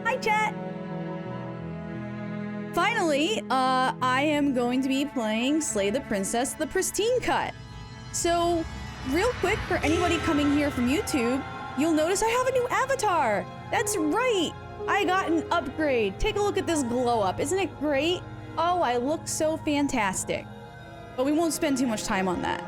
Hi, chat! Finally, I am going to be playing Slay the Princess, the Pristine Cut. So, real quick, for anybody coming here from YouTube, you'll notice I have a new avatar. That's right! I got an upgrade. Take a look at this glow up. Isn't it great? Oh, I look so fantastic. But we won't spend too much time on that.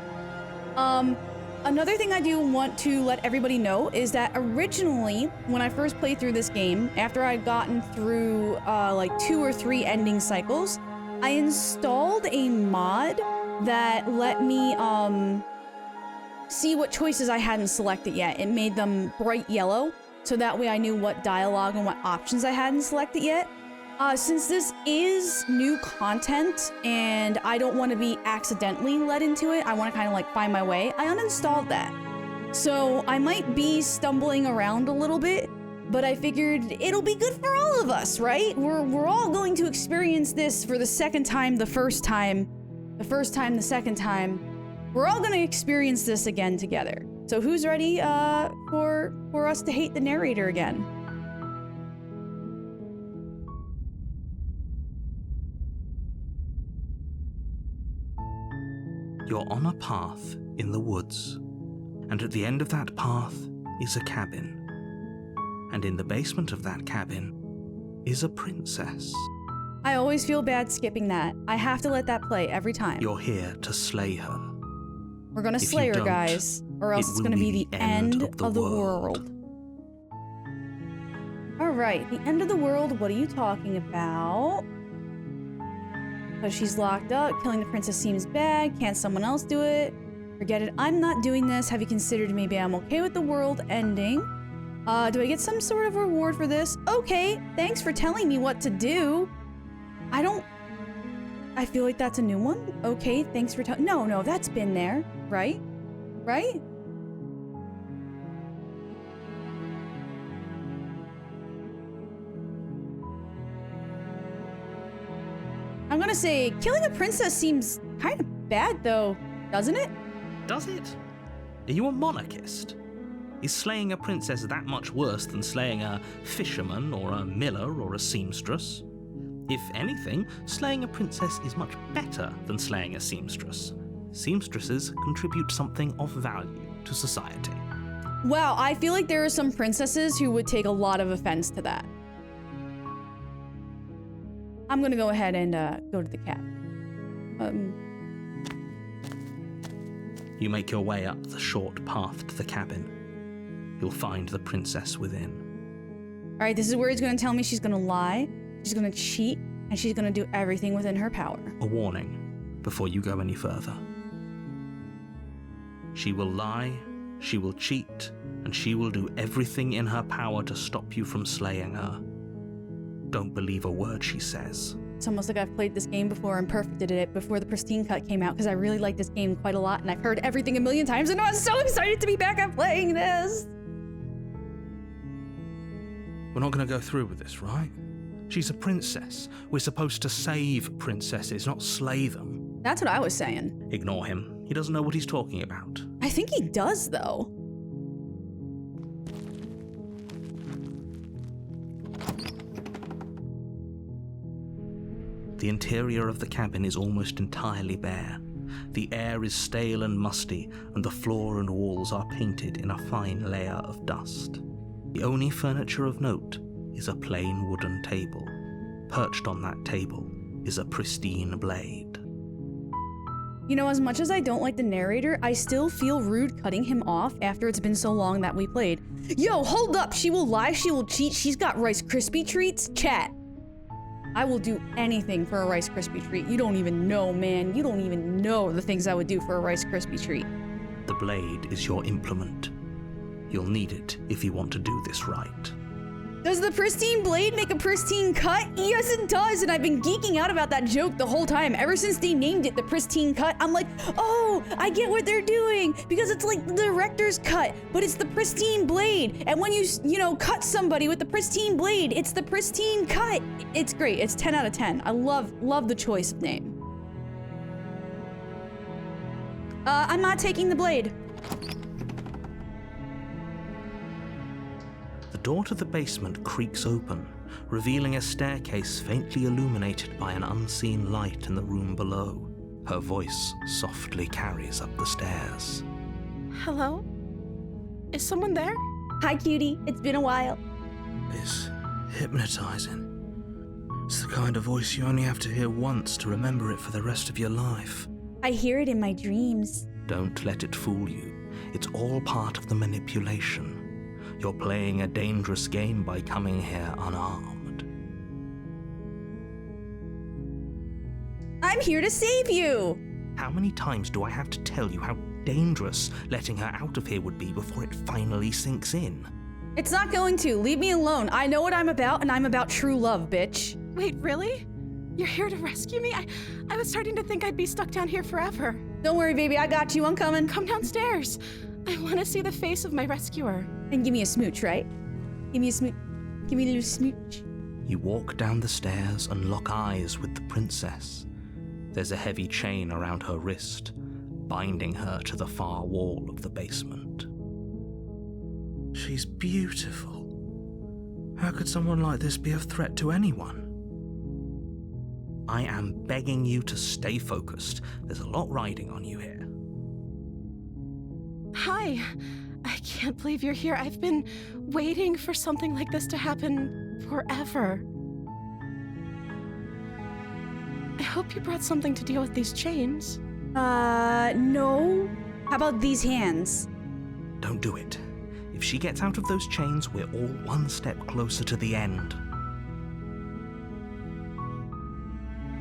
Another thing I do want to let everybody know is that originally, when I first played through this game, after I'd gotten through like 2 or 3 ending cycles, I installed a mod that let me see what choices I hadn't selected yet. It made them bright yellow, so that way I knew what dialogue and what options I hadn't selected yet. Since this is new content and I don't want to be accidentally led into it, I want to kind of like find my way, I uninstalled that. So I might be stumbling around a little bit, but I figured it'll be good for all of us, right? We're all going to experience this for the second time, the first time, the first time, the second time. We're all going to experience this again together. So who's ready for us to hate the narrator again? You're on a path in the woods, and at the end of that path is a cabin. And in the basement of that cabin is a princess. I always feel bad skipping that. I have to let that play every time. You're here to slay her. We're gonna slay her, guys, or else it's gonna be the end of the world. Alright, the end of the world, what are you talking about? Because she's locked up, killing the princess seems bad, can't someone else do it? Forget it, I'm not doing this. Have you considered maybe I'm okay with the world ending? Do I get some sort of reward for this? Okay, thanks for telling me what to do. I feel like that's a new one. Okay, thanks for telling. No, that's been there, right? Right? I'm gonna say, killing a princess seems kind of bad, though, doesn't it? Does it? Are you a monarchist? Is slaying a princess that much worse than slaying a fisherman or a miller or a seamstress? If anything, slaying a princess is much better than slaying a seamstress. Seamstresses contribute something of value to society. Wow, I feel like there are some princesses who would take a lot of offense to that. I'm gonna go ahead and go to the cat. You make your way up the short path to the cabin. You'll find the princess within. All right, this is where he's gonna tell me she's gonna lie, she's gonna cheat, and she's gonna do everything within her power. A warning before you go any further. She will lie, she will cheat, and she will do everything in her power to stop you from slaying her. Don't believe a word she says. It's almost like I've played this game before and perfected it before the Pristine Cut came out, because I really like this game quite a lot, and I've heard everything a million times, and I'm so excited to be back at playing this! We're not going to go through with this, right? She's a princess. We're supposed to save princesses, not slay them. That's what I was saying. Ignore him. He doesn't know what he's talking about. I think he does, though. The interior of the cabin is almost entirely bare. The air is stale and musty, and the floor and walls are painted in a fine layer of dust. The only furniture of note is a plain wooden table. Perched on that table is a pristine blade. You know, as much as I don't like the narrator, I still feel rude cutting him off after it's been so long that we played. Yo, hold up! She will lie, she will cheat, she's got Rice Krispie treats? Chat. I will do anything for a Rice Krispie treat. You don't even know, man. You don't even know the things I would do for a Rice Krispie treat. The blade is your implement. You'll need it if you want to do this right. Does the pristine blade make a pristine cut? Yes, it does, and I've been geeking out about that joke the whole time. Ever since they named it the Pristine Cut, I'm like, oh, I get what they're doing, because it's like the director's cut, but it's the pristine blade. And when you know, cut somebody with the pristine blade, it's the pristine cut. It's great. It's 10 out of 10. I love the choice of name. I'm not taking the blade. The door to the basement creaks open, revealing a staircase faintly illuminated by an unseen light in the room below. Her voice softly carries up the stairs. Hello? Is someone there? Hi, cutie. It's been a while. It's hypnotizing. It's the kind of voice you only have to hear once to remember it for the rest of your life. I hear it in my dreams. Don't let it fool you. It's all part of the manipulation. You're playing a dangerous game by coming here unarmed. I'm here to save you! How many times do I have to tell you how dangerous letting her out of here would be before it finally sinks in? It's not going to. Leave me alone. I know what I'm about, and I'm about true love, bitch. Wait, really? You're here to rescue me? I was starting to think I'd be stuck down here forever. Don't worry, baby. I got you. I'm coming. Come downstairs. I want to see the face of my rescuer. And give me a smooch, right? Give me a smooch. Give me a little smooch. You walk down the stairs and lock eyes with the princess. There's a heavy chain around her wrist, binding her to the far wall of the basement. She's beautiful. How could someone like this be a threat to anyone? I am begging you to stay focused. There's a lot riding on you here. Hi. I can't believe you're here. I've been waiting for something like this to happen forever. I hope you brought something to deal with these chains. No. How about these hands? Don't do it. If she gets out of those chains, we're all one step closer to the end.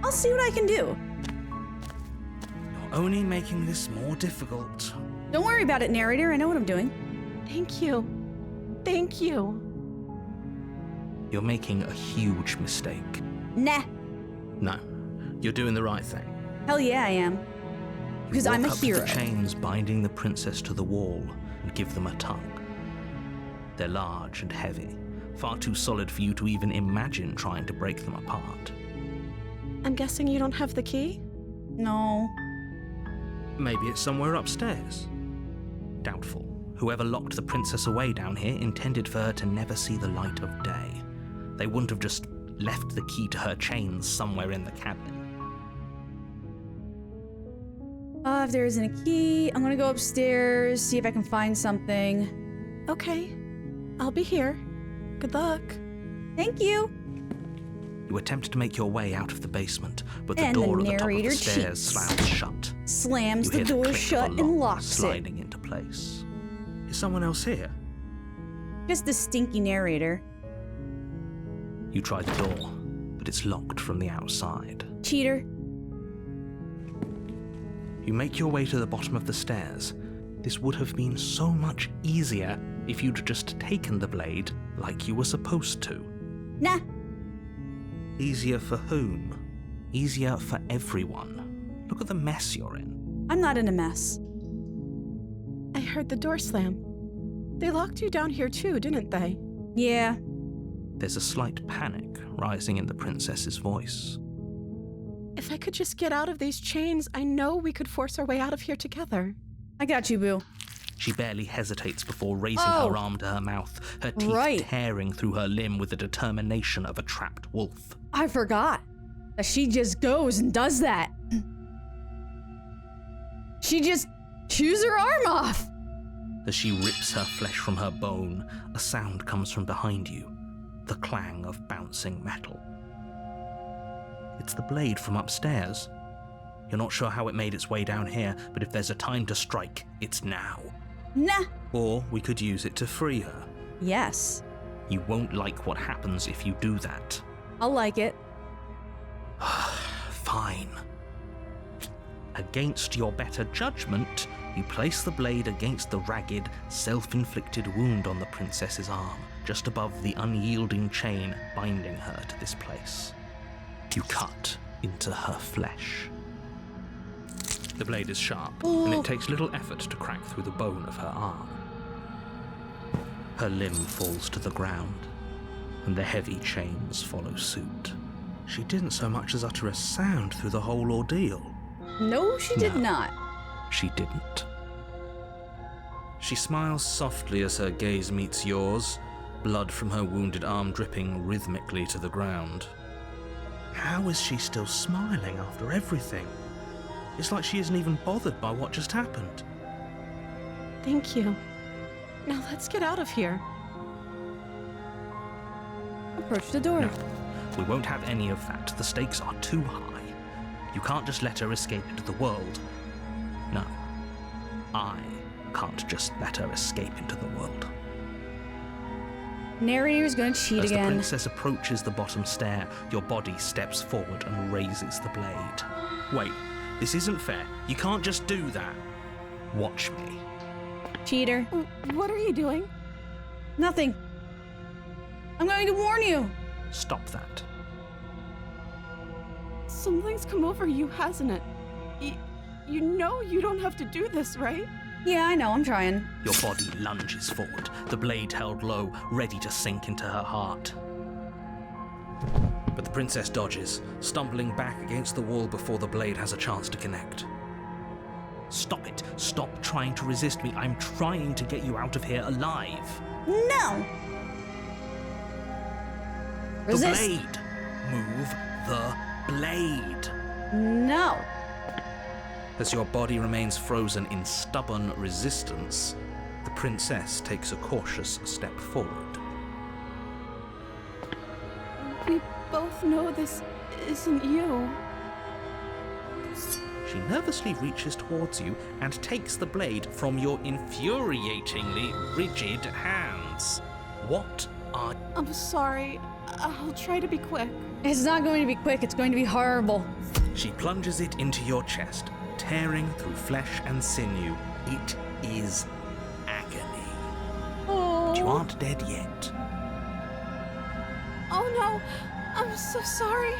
I'll see what I can do. You're only making this more difficult. Don't worry about it, narrator. I know what I'm doing. Thank you. Thank you. You're making a huge mistake. Nah. No, you're doing the right thing. Hell yeah, I am. Because I'm a Walk up hero. to the chains binding the princess to the wall and give them a tug. They're large and heavy, far too solid for you to even imagine trying to break them apart. I'm guessing you don't have the key? No. Maybe it's somewhere upstairs. Doubtful. Whoever locked the princess away down here intended for her to never see the light of day. They wouldn't have just left the key to her chains somewhere in the cabin. If there isn't a key, I'm gonna go upstairs, see if I can find something. Okay. I'll be here. Good luck. Thank you. You attempt to make your way out of the basement, but the And the door at the top of the narrator stairs cheats. slams shut. Slams You the hear door click of a shut lock and locks sliding into place. Is someone else here? it. Just the stinky narrator. You try the door, but it's locked from the outside. Cheater. You make your way to the bottom of the stairs. This would have been so much easier if you'd just taken the blade like you were supposed to. Nah. Easier for whom? Easier for everyone. Look at the mess you're in. I'm not in a mess. I heard the door slam. They locked you down here too, didn't they? Yeah. There's a slight panic rising in the princess's voice. If I could just get out of these chains, I know we could force our way out of here together. I got you, boo. She barely hesitates before raising Oh. her arm to her mouth, her teeth Right. tearing through her limb with the determination of a trapped wolf. I forgot that she just goes and does that. She just chews her arm off. As she rips her flesh from her bone, a sound comes from behind you, the clang of bouncing metal. It's the blade from upstairs. You're not sure how it made its way down here, but if there's a time to strike, it's now. Nah. Or we could use it to free her. Yes. You won't like what happens if you do that. I'll like it. Fine. Against your better judgment, you place the blade against the ragged, self-inflicted wound on the princess's arm, just above the unyielding chain binding her to this place. You cut into her flesh. The blade is sharp, and it takes little effort to crack through the bone of her arm. Her limb falls to the ground, and the heavy chains follow suit. She didn't so much as utter a sound through the whole ordeal. No, she did No. not. She didn't. She smiles softly as her gaze meets yours, blood from her wounded arm dripping rhythmically to the ground. How is she still smiling after everything? It's like she isn't even bothered by what just happened. Thank you. Now let's get out of here. Approach the door. No, we won't have any of that. The stakes are too high. You can't just let her escape into the world. No, I can't just let her escape into the world. Narrator's gonna cheat As again. the princess approaches the bottom stair, your body steps forward and raises the blade. Wait, this isn't fair. You can't just do that. Watch me. Cheater. What are you doing? Nothing. I'm going to warn you. Stop that. Something's come over you, hasn't it? You know you don't have to do this, right? Yeah, I know, I'm trying. Your body lunges forward, the blade held low, ready to sink into her heart. But the princess dodges, stumbling back against the wall before the blade has a chance to connect. Stop it. Stop trying to resist me. I'm trying to get you out of here alive. No! Resist. The blade. Move the blade. No. As your body remains frozen in stubborn resistance, the princess takes a cautious step forward. We both know this isn't you. She nervously reaches towards you and takes the blade from your infuriatingly rigid hands. What are... I'm sorry. I'll try to be quick. It's not going to be quick, it's going to be horrible. She plunges it into your chest, tearing through flesh and sinew. It is agony. Oh. But you aren't dead yet. Oh no, I'm so sorry.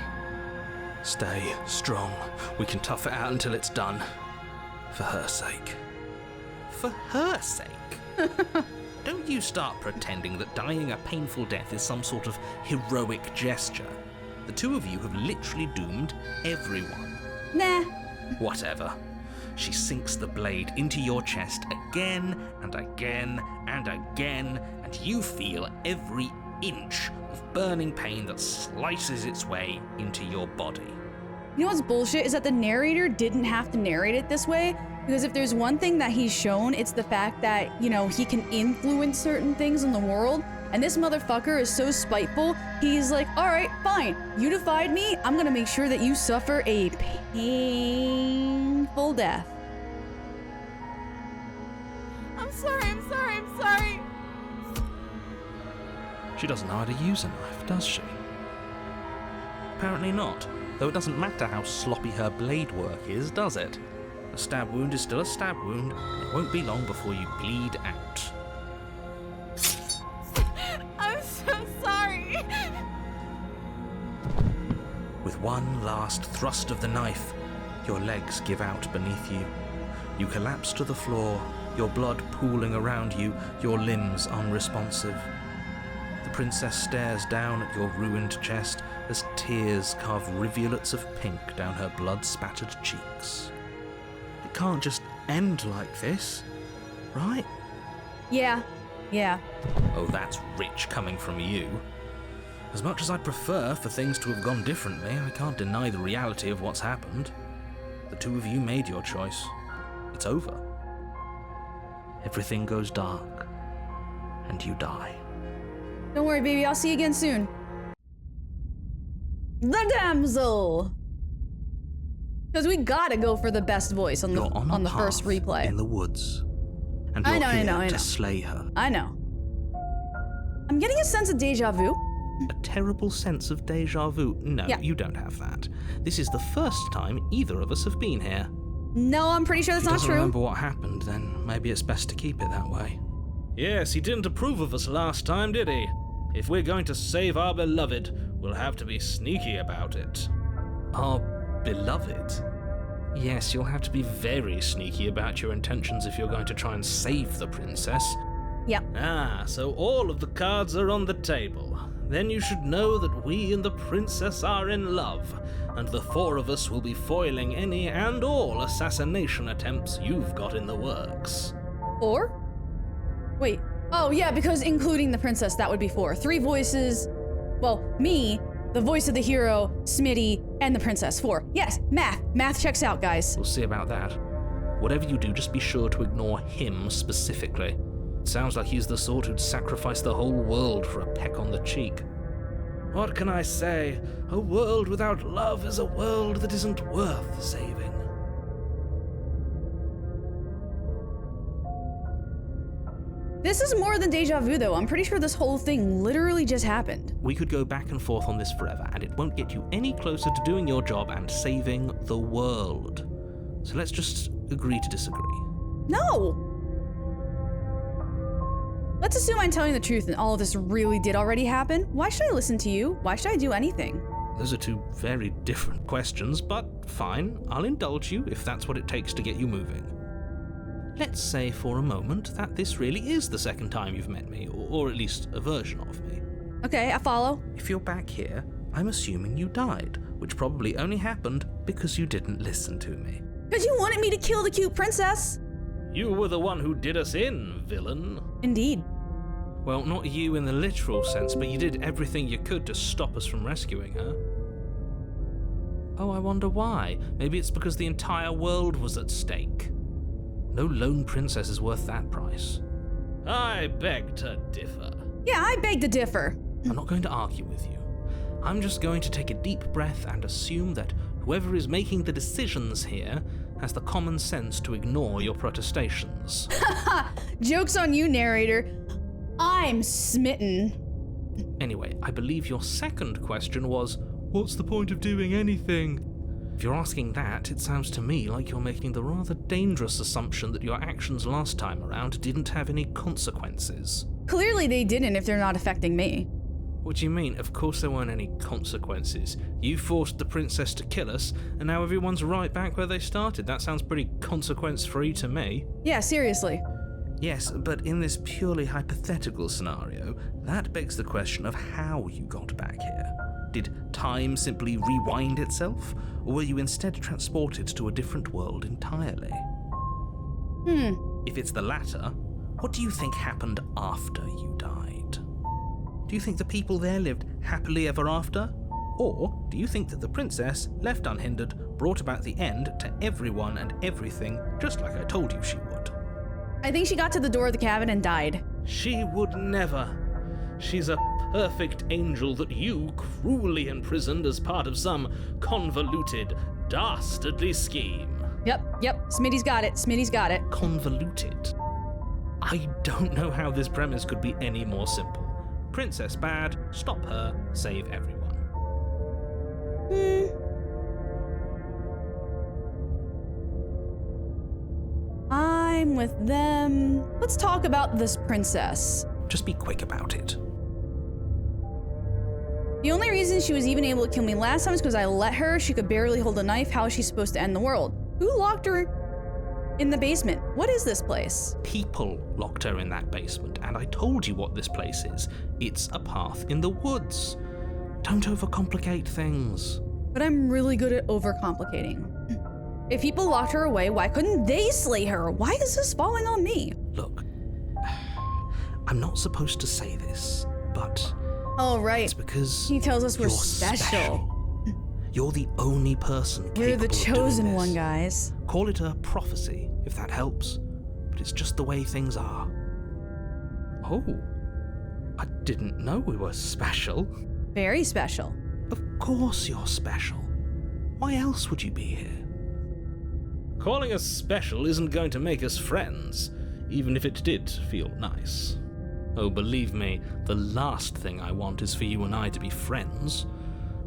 Stay strong. We can tough it out until it's done. For her sake. For her sake? Don't you start pretending that dying a painful death is some sort of heroic gesture. The two of you have literally doomed everyone. Nah. Whatever. She sinks the blade into your chest again and again and again, and you feel every inch of burning pain that slices its way into your body. You know what's bullshit is that the narrator didn't have to narrate it this way, because if there's one thing that he's shown, it's the fact that, you know, he can influence certain things in the world, and this motherfucker is so spiteful, he's like, alright, fine, you defied me, I'm gonna make sure that you suffer a painful death. I'm sorry. She doesn't know how to use a knife, does she? Apparently not, though it doesn't matter how sloppy her blade work is, does it? A stab wound is still a stab wound, and it won't be long before you bleed out. I'm so sorry. With one last thrust of the knife, your legs give out beneath you. You collapse to the floor, your blood pooling around you, your limbs unresponsive. The princess stares down at your ruined chest as tears carve rivulets of pink down her blood-spattered cheeks. It can't just end like this, right? Yeah. Oh, that's rich coming from you. As much as I'd prefer for things to have gone differently, I can't deny the reality of what's happened. The two of you made your choice. It's over. Everything goes dark, and you die. Don't worry, baby, I'll see you again soon. The damsel! Because we gotta go for the best voice on the You're on a first path replay. in the woods, and I you're know, I here know. to slay her. I know. I'm getting a sense of deja vu. A terrible sense of deja vu. No, Yeah. you don't have that. This is the first time either of us have been here. No, I'm pretty sure that's If he not doesn't true. remember what happened, then maybe it's best to keep it that way. Yes, he didn't approve of us last time, did he? If we're going to save our beloved, we'll have to be sneaky about it. Our beloved? Yes, you'll have to be very sneaky about your intentions if you're going to try and save the princess. Yep. Ah, so all of the cards are on the table. Then you should know that we and the princess are in love, and the four of us will be foiling any and all assassination attempts you've got in the works. Or? Wait, Oh, yeah, because including the princess, that would be 4. 3 voices. Well, me, the voice of the hero, Smitty, and the princess. 4. Yes, math. Math checks out, guys. We'll see about that. Whatever you do, just be sure to ignore him specifically. It sounds like he's the sort who'd sacrifice the whole world for a peck on the cheek. What can I say? A world without love is a world that isn't worth saving. This is more than deja vu, though. I'm pretty sure this whole thing literally just happened. We could go back and forth on this forever, and it won't get you any closer to doing your job and saving the world. So let's just agree to disagree. No! Let's assume I'm telling the truth and all of this really did already happen. Why should I listen to you? Why should I do anything? Those are 2 very different questions, but fine, I'll indulge you if that's what it takes to get you moving. Let's say for a moment that this really is the second time you've met me, or at least a version of me. Okay, I follow. If you're back here, I'm assuming you died, which probably only happened because you didn't listen to me. Because you wanted me to kill the cute princess. You were the one who did us in, villain. Indeed. Well, not you in the literal sense, but you did everything you could to stop us from rescuing her. Oh, I wonder why. Maybe it's because the entire world was at stake. No lone princess is worth that price. I beg to differ. Yeah, I beg to differ. I'm not going to argue with you. I'm just going to take a deep breath and assume that whoever is making the decisions here has the common sense to ignore your protestations. Joke's on you, narrator. I'm smitten. Anyway, I believe your second question was, what's the point of doing anything? If you're asking that, it sounds to me like you're making the rather dangerous assumption that your actions last time around didn't have any consequences. Clearly they didn't if they're not affecting me. What do you mean? Of course there weren't any consequences. You forced the princess to kill us, and now everyone's right back where they started. That sounds pretty consequence-free to me. Yeah, seriously. Yes, but in this purely hypothetical scenario, that begs the question of how you got back here. Did time simply rewind itself, or were you instead transported to a different world entirely? If it's the latter, what do you think happened after you died? Do you think the people there lived happily ever after? Or do you think that the princess, left unhindered, brought about the end to everyone and everything, just like I told you she would? I think she got to the door of the cabin and died. She would never. She's a perfect angel that you cruelly imprisoned as part of some convoluted, dastardly scheme. Yep, Smitty's got it, Convoluted? I don't know how this premise could be any more simple. Princess bad, stop her, save everyone. I'm with them. Let's talk about this princess. Just be quick about it. The only reason she was even able to kill me last time is because I let her. She could barely hold a knife. How is she supposed to end the world? Who locked her in the basement? What is this place? People locked her in that basement, and I told you what this place is. It's a path in the woods. Don't overcomplicate things. But I'm really good at overcomplicating. If people locked her away, why couldn't they slay her? Why is this falling on me? Look, I'm not supposed to say this, but Oh, right. it's because He tells us we're you're special. You're the only person We're the capable of doing chosen this. one, guys. Call it a prophecy, if that helps, but it's just the way things are. Oh, I didn't know we were special. Very special. Of course you're special. Why else would you be here? Calling us special isn't going to make us friends, even if it did feel nice. Oh, believe me, the last thing I want is for you and I to be friends.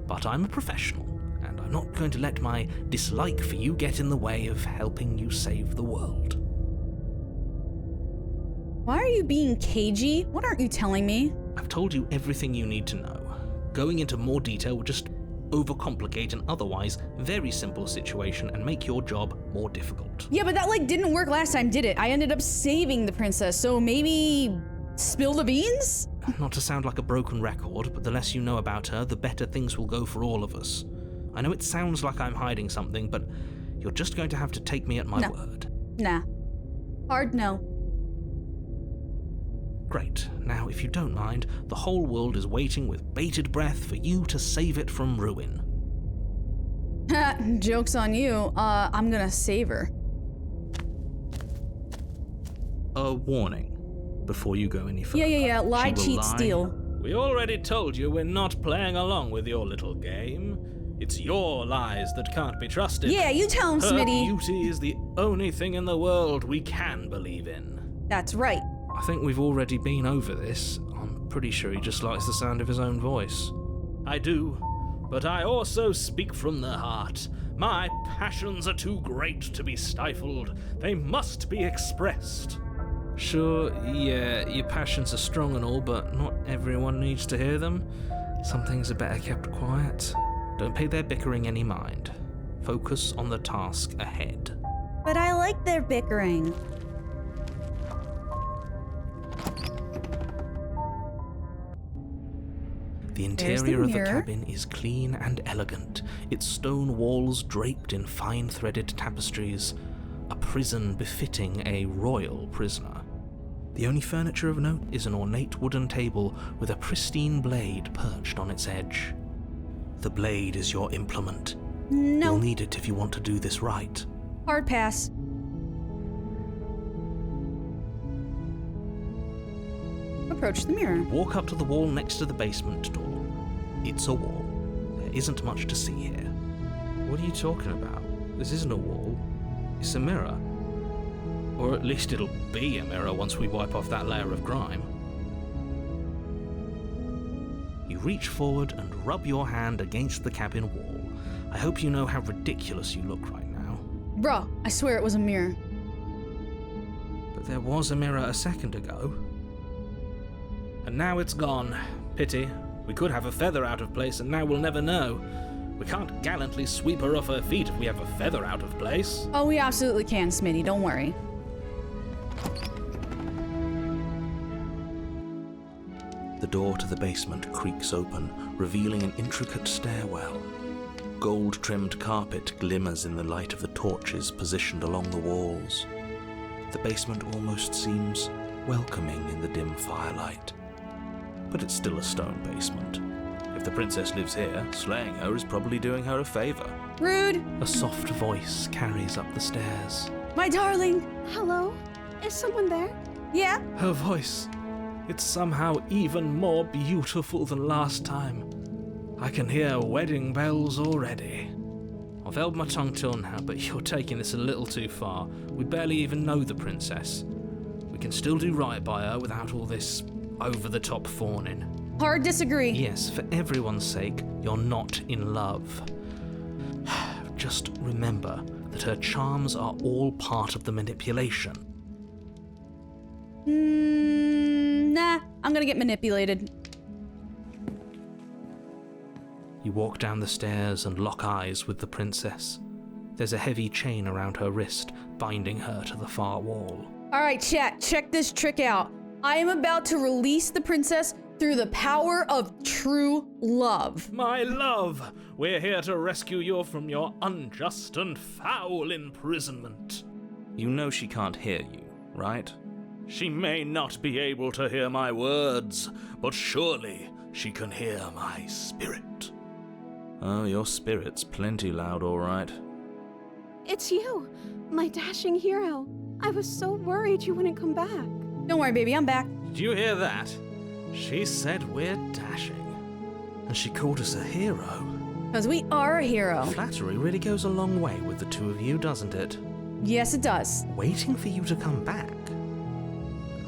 But I'm a professional, and I'm not going to let my dislike for you get in the way of helping you save the world. Why are you being cagey? What aren't you telling me? I've told you everything you need to know. Going into more detail would just overcomplicate an otherwise very simple situation and make your job more difficult. Yeah, but that didn't work last time, did it? I ended up saving the princess, so maybe spill the beans? Not to sound like a broken record, but the less you know about her, the better things will go for all of us. I know it sounds like I'm hiding something, but you're just going to have to take me at my word. Nah. Hard no. Great. Now, if you don't mind, the whole world is waiting with bated breath for you to save it from ruin. Joke's on you. I'm gonna save her. A warning before you go any further. Yeah. Lie, She will cheat, lie. steal. We already told you we're not playing along with your little game. It's your lies that can't be trusted. Yeah, you tell him, Her Smitty. beauty is the only thing in the world we can believe in. That's right. I think we've already been over this. I'm pretty sure he just likes the sound of his own voice. I do, but I also speak from the heart. My passions are too great to be stifled. They must be expressed. Sure, yeah, your passions are strong and all, but not everyone needs to hear them. Some things are better kept quiet. Don't pay their bickering any mind. Focus on the task ahead. But I like their bickering. The There's the interior of the mirror. cabin is clean and elegant, its stone walls draped in fine-threaded tapestries, a prison befitting a royal prisoner. The only furniture of note is an ornate wooden table with a pristine blade perched on its edge. The blade is your implement. No. You'll need it if you want to do this right. Hard pass. Approach the mirror. Walk up to the wall next to the basement door. It's a wall. There isn't much to see here. What are you talking about? This isn't a wall. It's a mirror. Or at least it'll be a mirror once we wipe off that layer of grime. You reach forward and rub your hand against the cabin wall. I hope you know how ridiculous you look right now. Bruh, I swear it was a mirror. But there was a mirror a second ago. And now it's gone. Pity. We could have a feather out of place and now we'll never know. We can't gallantly sweep her off her feet if we have a feather out of place. Oh, we absolutely can, Smitty. Don't worry. The door to the basement creaks open, revealing an intricate stairwell. Gold-trimmed carpet glimmers in the light of the torches positioned along the walls. The basement almost seems welcoming in the dim firelight. But it's still a stone basement. If the princess lives here, slaying her is probably doing her a favor. Rude. A soft voice carries up the stairs. My darling. Hello? Is someone there? Yeah? Her voice. It's somehow even more beautiful than last time. I can hear wedding bells already. I've held my tongue till now, but you're taking this a little too far. We barely even know the princess. We can still do right by her without all this over-the-top fawning. Hard disagree. Yes, for everyone's sake, you're not in love. Just remember that her charms are all part of the manipulation. Nah, I'm gonna get manipulated. You walk down the stairs and lock eyes with the princess. There's a heavy chain around her wrist, binding her to the far wall. Alright, chat, check this trick out. I am about to release the princess through the power of true love. My love, we're here to rescue you from your unjust and foul imprisonment. You know she can't hear you, right? She may not be able to hear my words, but surely she can hear my spirit. Oh, your spirit's plenty loud, all right. It's you, my dashing hero. I was so worried you wouldn't come back. Don't worry, baby, I'm back. Did you hear that? She said we're dashing. And she called us a hero. Because we are a hero. Flattery really goes a long way with the two of you, doesn't it? Yes, it does. Waiting for you to come back.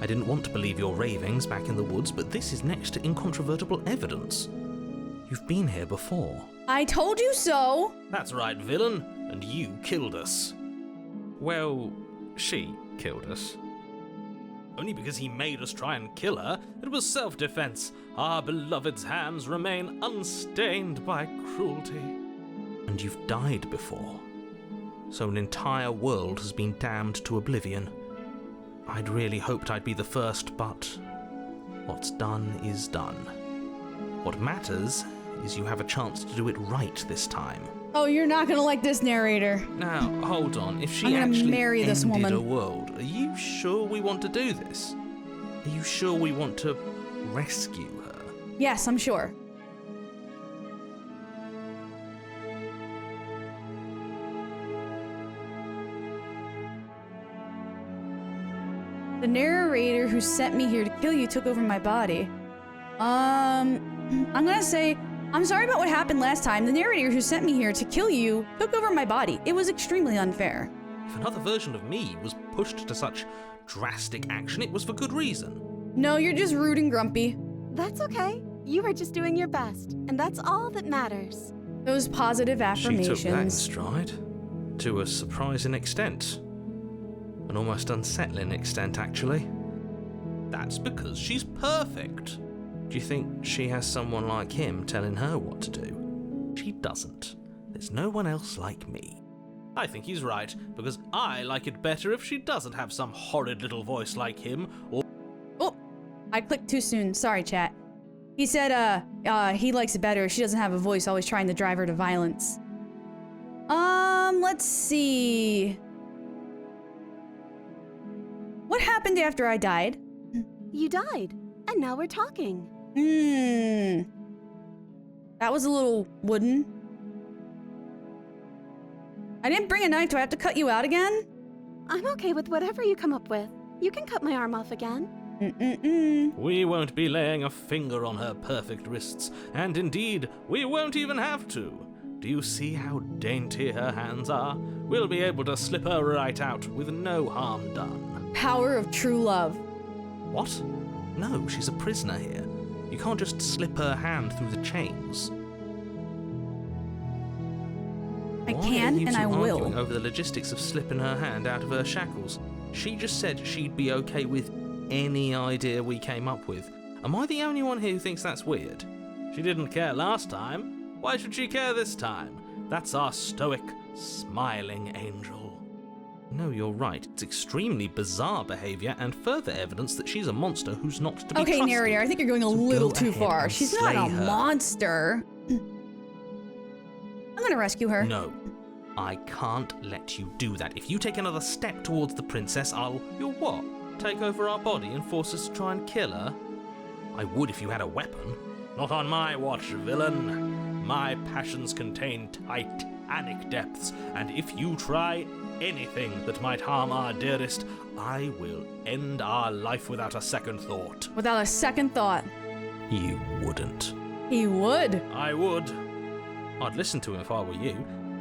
I didn't want to believe your ravings back in the woods, but this is next to incontrovertible evidence. You've been here before. I told you so. That's right, villain, and you killed us. Well, she killed us. Only because he made us try and kill her. It was self-defense. Our beloved's hands remain unstained by cruelty. And you've died before. So an entire world has been damned to oblivion. I'd really hoped I'd be the first, but what's done is done. What matters is you have a chance to do it right this time. Oh, you're not gonna like this narrator. Now, hold on. If she I'm gonna actually marry this ended woman. a world, are you sure we want to do this? Are you sure we want to rescue her? Yes, I'm sure. The narrator who sent me here to kill you took over my body. I'm gonna say, I'm sorry about what happened last time. The narrator who sent me here to kill you took over my body. It was extremely unfair. If another version of me was pushed to such drastic action, it was for good reason. No, you're just rude and grumpy. That's okay. You were just doing your best, and that's all that matters. Those positive affirmations. She took that in stride, to a surprising extent. An almost unsettling extent, actually. That's because she's perfect. Do you think she has someone like him telling her what to do? She doesn't. There's no one else like me. I think he's right, because I like it better if she doesn't have some horrid little voice like him, or... Oh, I clicked too soon. Sorry, chat. He said, he likes it better if she doesn't have a voice always trying to drive her to violence. Let's see. What happened after I died? You died, and now we're talking. That was a little wooden. I didn't bring a knife. Do I have to cut you out again? I'm okay with whatever you come up with. You can cut my arm off again. We won't be laying a finger on her perfect wrists, and indeed, we won't even have to. Do you see how dainty her hands are? We'll be able to slip her right out with no harm done. Power of true love. What? No, she's a prisoner here. You can't just slip her hand through the chains. I Why can are you and two I will. arguing over the logistics of slipping her hand out of her shackles? She just said she'd be okay with any idea we came up with. Am I the only one here who thinks that's weird? She didn't care last time. Why should she care this time? That's our stoic, smiling angel. No, you're right. It's extremely bizarre behavior and further evidence that she's a monster who's not to be Okay, trusted. narrator, I think you're going a So little go too ahead far. and She's not slay a her. monster. I'm gonna rescue her. No, I can't let you do that. If you take another step towards the princess, You'll what? Take over our body and force us to try and kill her? I would if you had a weapon. Not on my watch, villain. My passions contain titanic depths, and if you try anything that might harm our dearest, I will end our life without a second thought. Without a second thought. You wouldn't. He would. I would. I'd listen to him if I were you.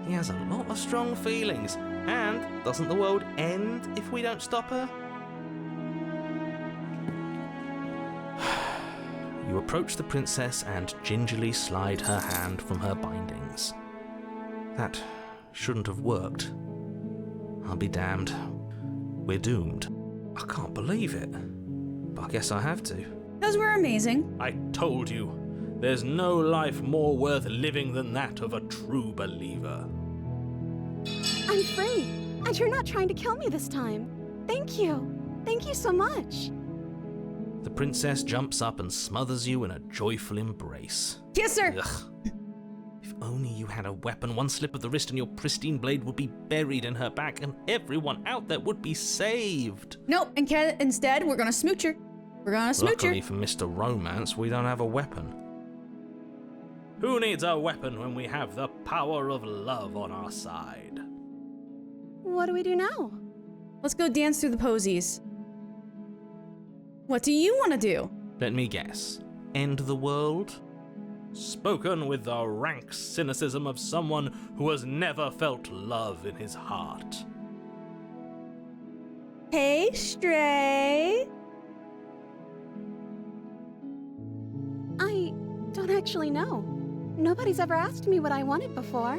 He has a lot of strong feelings. And doesn't the world end if we don't stop her? You approach the princess and gingerly slide her hand from her bindings. That shouldn't have worked. I'll be damned. We're doomed. I can't believe it. But I guess I have to. Because we're amazing. I told you. There's no life more worth living than that of a true believer. I'm free, and you're not trying to kill me this time. Thank you. Thank you so much. The princess jumps up and smothers you in a joyful embrace. Kiss her. Ugh. If only you had a weapon, one slip of the wrist and your pristine blade would be buried in her back and everyone out there would be saved. Nope, instead, we're gonna smooch her. We're gonna smooch her. Luckily for Mr. Romance, we don't have a weapon. Who needs a weapon when we have the power of love on our side? What do we do now? Let's go dance through the posies. What do you want to do? Let me guess. End the world? Spoken with the rank cynicism of someone who has never felt love in his heart. Hey, Stray. I don't actually know. Nobody's ever asked me what I wanted before.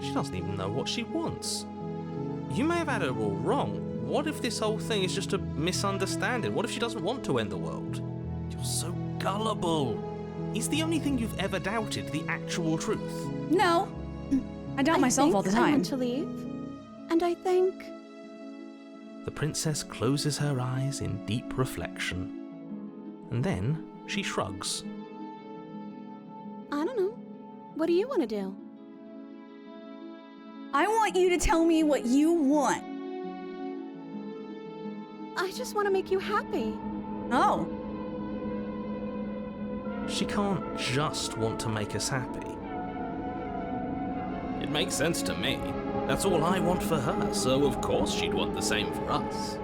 She doesn't even know what she wants. You may have had her all wrong. What if this whole thing is just a misunderstanding? What if she doesn't want to end the world? You're so gullible. Is the only thing you've ever doubted the actual truth? No. I doubt myself all the I time. want to leave, and I think... The princess closes her eyes in deep reflection. And then she shrugs. I don't know. What do you want to do? I want you to tell me what you want. I just want to make you happy. Oh. She can't just want to make us happy. It makes sense to me. That's all I want for her, so of course she'd want the same for us.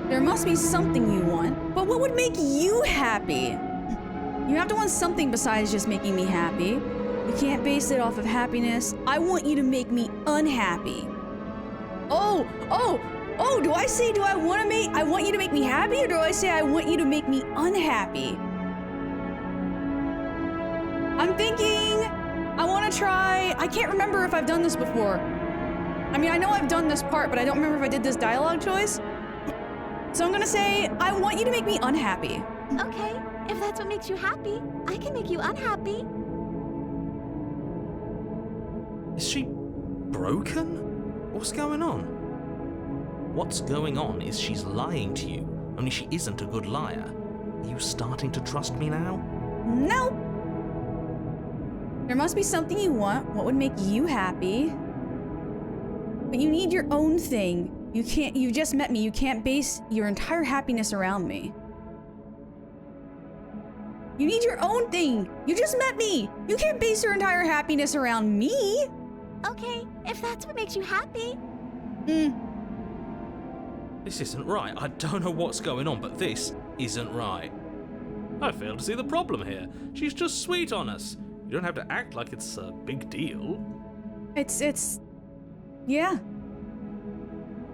There must be something you want, but what would make you happy? You have to want something besides just making me happy. You can't base it off of happiness. I want you to make me unhappy. Oh, do I say I want you to make me happy, or do I say I want you to make me unhappy? I'm thinking I want to try, I can't remember if I've done this before. I mean, I know I've done this part, but I don't remember if I did this dialogue choice. So I'm gonna say, I want you to make me unhappy. Okay, if that's what makes you happy, I can make you unhappy. Is she broken? What's going on? What's going on is she's lying to you, only she isn't a good liar. Are you starting to trust me now? No. There must be something you want, what would make you happy. But you need your own thing. You just met me, you can't base your entire happiness around me. You need your own thing. You just met me. You can't base your entire happiness around me. Okay, if that's what makes you happy. This isn't right. I don't know what's going on, but this isn't right. I fail to see the problem here. She's just sweet on us. You don't have to act like it's a big deal. Yeah.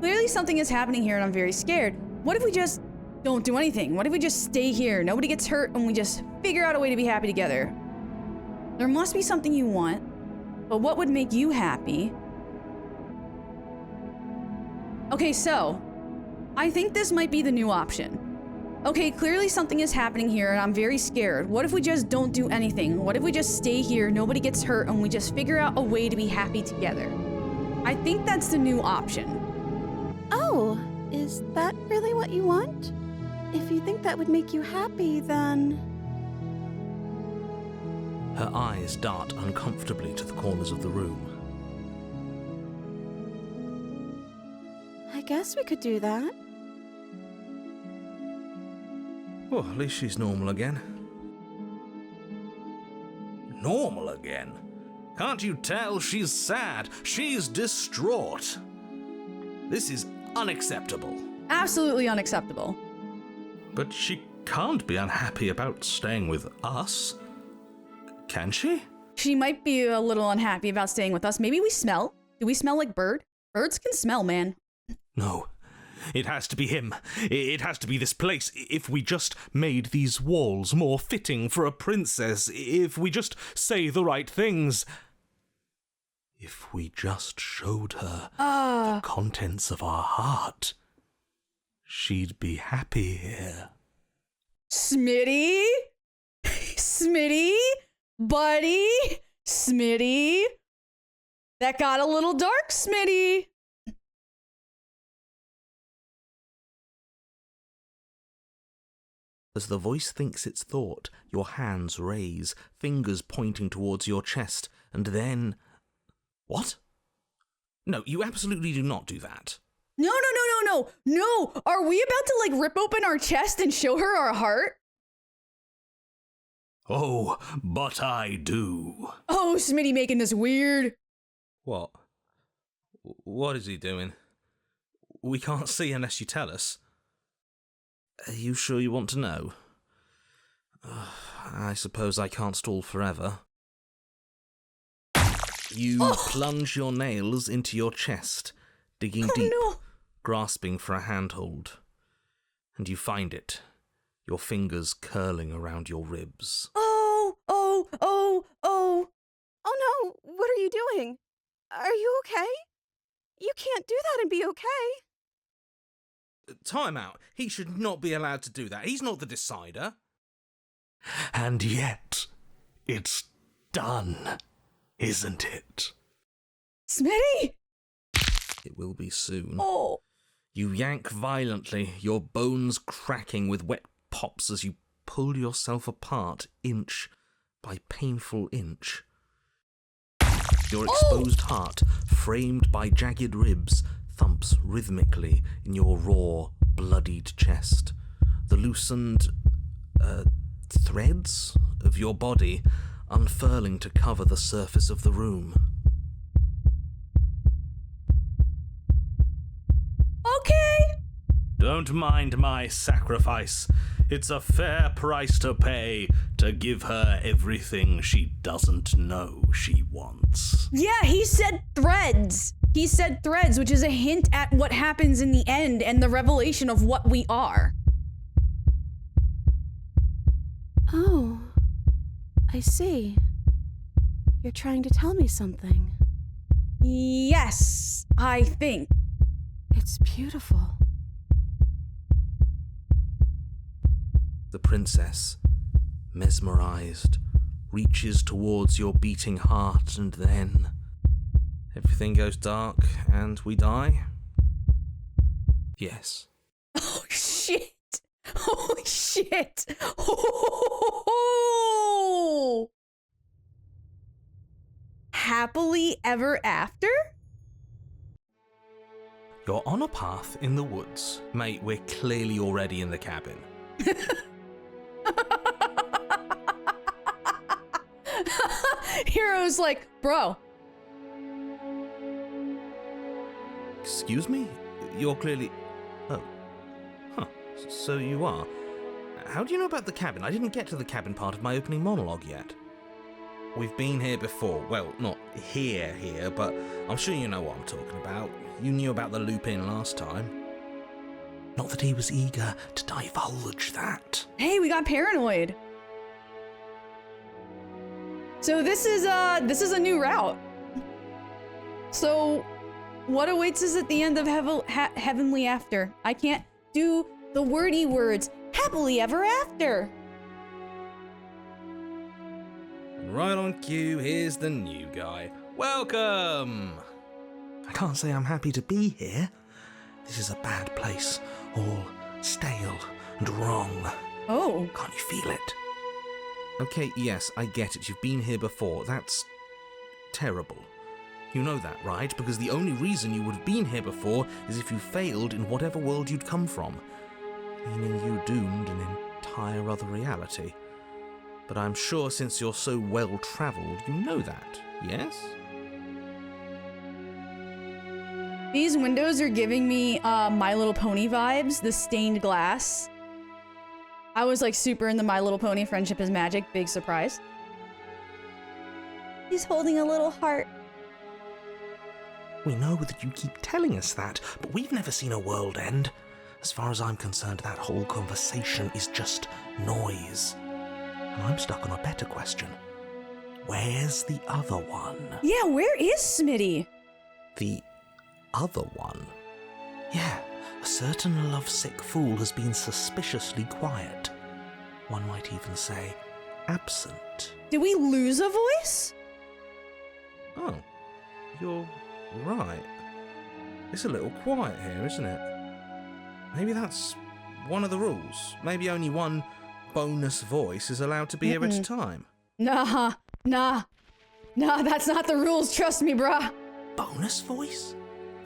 Clearly something is happening here and I'm very scared. What if we just don't do anything? What if we just stay here? Nobody gets hurt and we just figure out a way to be happy together. There must be something you want, but what would make you happy? Okay, so I think this might be the new option. Okay, clearly something is happening here and I'm very scared. What if we just don't do anything? What if we just stay here, nobody gets hurt, and we just figure out a way to be happy together? I think that's the new option. Oh, is that really what you want? If you think that would make you happy, then... Her eyes dart uncomfortably to the corners of the room. I guess we could do that. Well, at least she's normal again. Normal again? Can't you tell she's sad? She's distraught. This is unacceptable. Absolutely unacceptable. But she can't be unhappy about staying with us. Can she? She might be a little unhappy about staying with us. Maybe we smell. Do we smell like bird? Birds can smell, man. No. It has to be him. It has to be this place. If we just made these walls more fitting for a princess, if we just say the right things, if we just showed her the contents of our heart, she'd be happy here. Smitty? Smitty? Buddy? Smitty? That got a little dark, Smitty. As the voice thinks its thought, your hands raise, fingers pointing towards your chest, and then... What? No, you absolutely do not do that. No. Are we about to, like, rip open our chest and show her our heart? Oh, but I do. Oh, Smitty making this weird. What? What is he doing? We can't see unless you tell us. Are you sure you want to know? I suppose I can't stall forever. You plunge your nails into your chest, digging deep, grasping for a handhold. And you find it, your fingers curling around your ribs. Oh no, what are you doing? Are you okay? You can't do that and be okay. Time out. He should not be allowed to do that. He's not the decider. And yet, it's done, isn't it? Smitty! It will be soon. Oh. You yank violently, your bones cracking with wet pops as you pull yourself apart inch by painful inch. Your exposed heart, framed by jagged ribs, thumps rhythmically in your raw, bloodied chest, the loosened threads of your body unfurling to cover the surface of the room. Okay. Don't mind my sacrifice. It's a fair price to pay to give her everything she doesn't know she wants. Yeah, he said threads. He said threads, which is a hint at what happens in the end and the revelation of what we are. Oh, I see. You're trying to tell me something. Yes, I think. It's beautiful. The princess, mesmerized, reaches towards your beating heart, and then everything goes dark and we die? Yes. Oh, shit. Holy shit. Oh. Happily ever after? You're on a path in the woods. Mate, we're clearly already in the cabin. Hero's like, bro. Excuse me? You're clearly... Oh. Huh. So you are. How do you know about the cabin? I didn't get to the cabin part of my opening monologue yet. We've been here before. Well, not here, but I'm sure you know what I'm talking about. You knew about the loop-in last time. Not that he was eager to divulge that. Hey, we got paranoid. So this is a new route. So what awaits us at the end of Heavenly After? I can't do the wordy words. Happily ever after. Right on cue, here's the new guy. Welcome! I can't say I'm happy to be here. This is a bad place. All stale and wrong. Oh. Can't you feel it? Okay, yes, I get it. You've been here before. That's terrible. You know that, right? Because the only reason you would have been here before is if you failed in whatever world you'd come from. Meaning you doomed an entire other reality. But I'm sure since you're so well-travelled, you know that, yes? These windows are giving me My Little Pony vibes, the stained glass. I was like super into My Little Pony, Friendship is Magic, big surprise. He's holding a little heart. We know that you keep telling us that, but we've never seen a world end. As far as I'm concerned, that whole conversation is just noise. And I'm stuck on a better question. Where's the other one? Yeah, where is Smitty? The other one? Yeah, a certain lovesick fool has been suspiciously quiet. One might even say, absent. Did we lose a voice? Oh, you're right. It's a little quiet here, isn't it? Maybe that's one of the rules. Maybe only one bonus voice is allowed to be here at a time. Nah, that's not the rules, trust me, bruh. Bonus voice?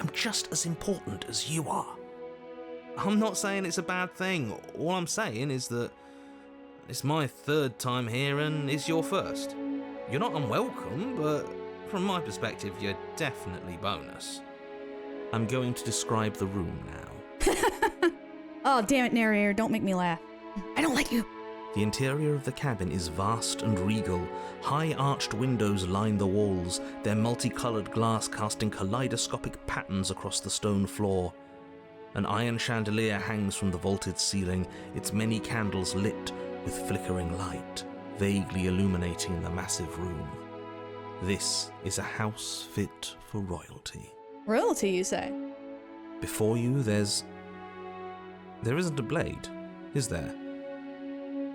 I'm just as important as you are. I'm not saying it's a bad thing. All I'm saying is that it's my third time here and it's your first. You're not unwelcome, but from my perspective, you're definitely bonus. I'm going to describe the room now. Oh, damn it, narrator, don't make me laugh. I don't like you. The interior of the cabin is vast and regal. High arched windows line the walls, their multicolored glass casting kaleidoscopic patterns across the stone floor. An iron chandelier hangs from the vaulted ceiling, its many candles lit with flickering light, vaguely illuminating the massive room. This is a house fit for royalty. Royalty, you say? Before you, there isn't a blade, is there?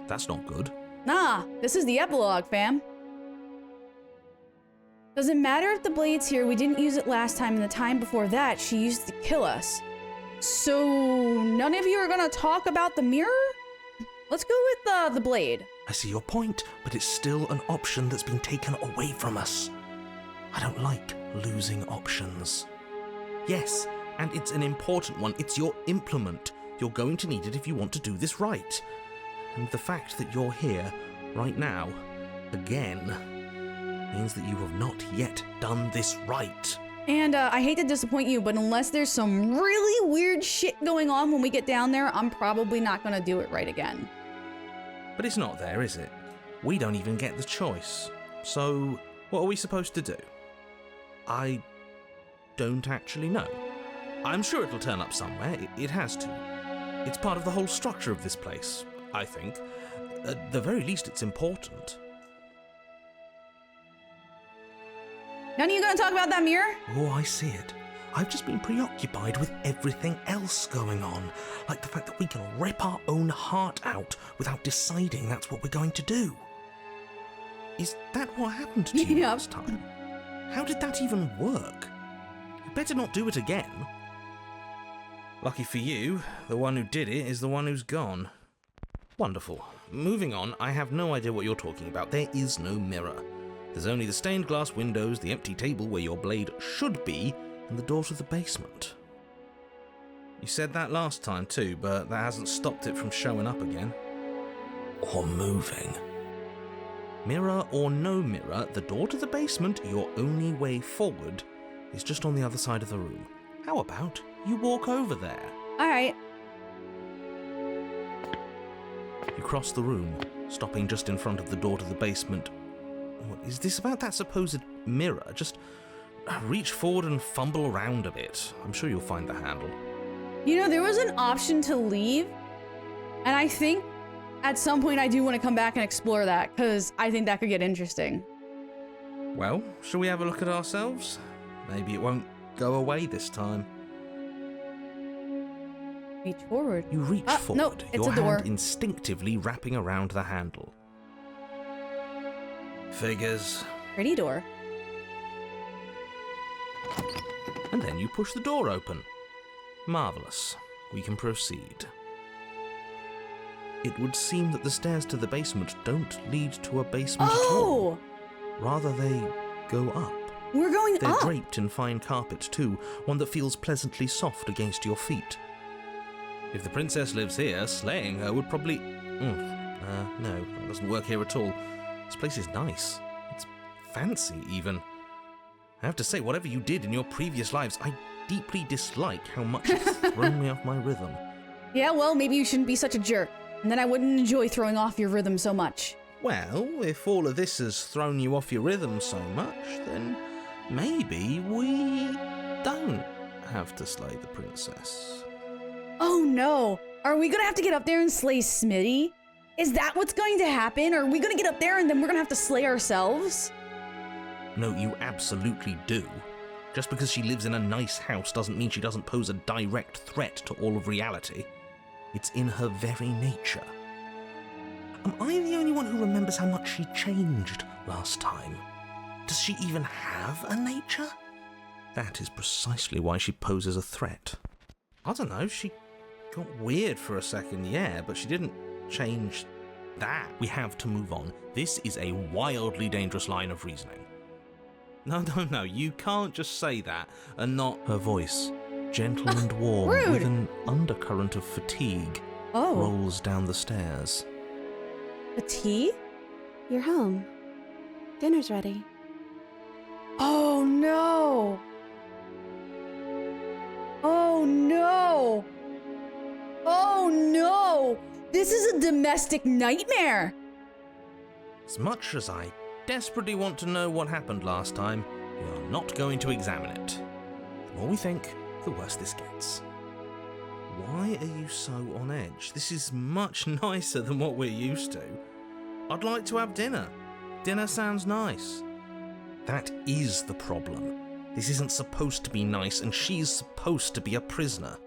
That's not good. Nah, this is the epilogue, fam. Doesn't matter if the blade's here, we didn't use it last time, and the time before that, she used to kill us. So, none of you are gonna talk about the mirror? Let's go with the blade. I see your point, but it's still an option that's been taken away from us. I don't like losing options. Yes, and it's an important one. It's your implement, You're going to need it if you want to do this right. And the fact that you're here, right now, again, means that you have not yet done this right. And I hate to disappoint you, but unless there's some really weird shit going on when we get down there, I'm probably not gonna do it right again. But it's not there, is it? We don't even get the choice. So, what are we supposed to do? I don't actually know. I'm sure it'll turn up somewhere. It has to. It's part of the whole structure of this place, I think. At the very least, it's important. None of you gonna talk about that mirror? Oh, I see it. I've just been preoccupied with everything else going on. Like the fact that we can rip our own heart out without deciding that's what we're going to do. Is that what happened to you Yep. last time? How did that even work? You better not do it again. Lucky for you, the one who did it is the one who's gone. Wonderful. Moving on, I have no idea what you're talking about. There is no mirror. There's only the stained glass windows, the empty table where your blade should be, and the door to the basement. You said that last time too, but that hasn't stopped it from showing up again. Or moving. Mirror or no mirror, the door to the basement, your only way forward, is just on the other side of the room. How about you walk over there? Alright. You cross the room, stopping just in front of the door to the basement. What is this about that supposed mirror? Just reach forward and fumble around a bit. I'm sure you'll find the handle. You know, there was an option to leave, and I think at some point I do want to come back and explore that, because I think that could get interesting. Well, shall we have a look at ourselves? Maybe it won't go away this time. Reach forward. You reach forward, no, it's your a door. hand instinctively wrapping around the handle. Figures. Pretty door. And then you push the door open. Marvellous. We can proceed. It would seem that the stairs to the basement don't lead to a basement at all. Oh! Rather, they go up. We're going They're up! draped in fine carpet too, one that feels pleasantly soft against your feet. If the princess lives here, slaying her would probably... no, that doesn't work here at all. This place is nice. It's fancy, even. I have to say, whatever you did in your previous lives, I deeply dislike how much it's thrown me off my rhythm. Yeah, well, maybe you shouldn't be such a jerk, and then I wouldn't enjoy throwing off your rhythm so much. Well, if all of this has thrown you off your rhythm so much, then maybe we don't have to slay the princess. Oh no! Are we gonna have to get up there and slay Smitty? Is that what's going to happen? Are we gonna get up there and then we're gonna have to slay ourselves? No, you absolutely do. Just because she lives in a nice house doesn't mean she doesn't pose a direct threat to all of reality. It's in her very nature. Am I the only one who remembers how much she changed last time? Does she even have a nature? That is precisely why she poses a threat. I don't know, she got weird for a second, yeah, but she didn't change that. We have to move on. This is a wildly dangerous line of reasoning. No, you can't just say that and not... Her voice, gentle and warm, Rude. with an undercurrent of fatigue, Oh. rolls down the stairs. A tea? You're home. Dinner's ready. Oh no! Oh no! Oh no! This is a domestic nightmare! As much as I desperately want to know what happened last time, we are not going to examine it. The more we think, the worse this gets. Why are you so on edge? This is much nicer than what we're used to. I'd like to have dinner. Dinner sounds nice. That is the problem. This isn't supposed to be nice, and she's supposed to be a prisoner.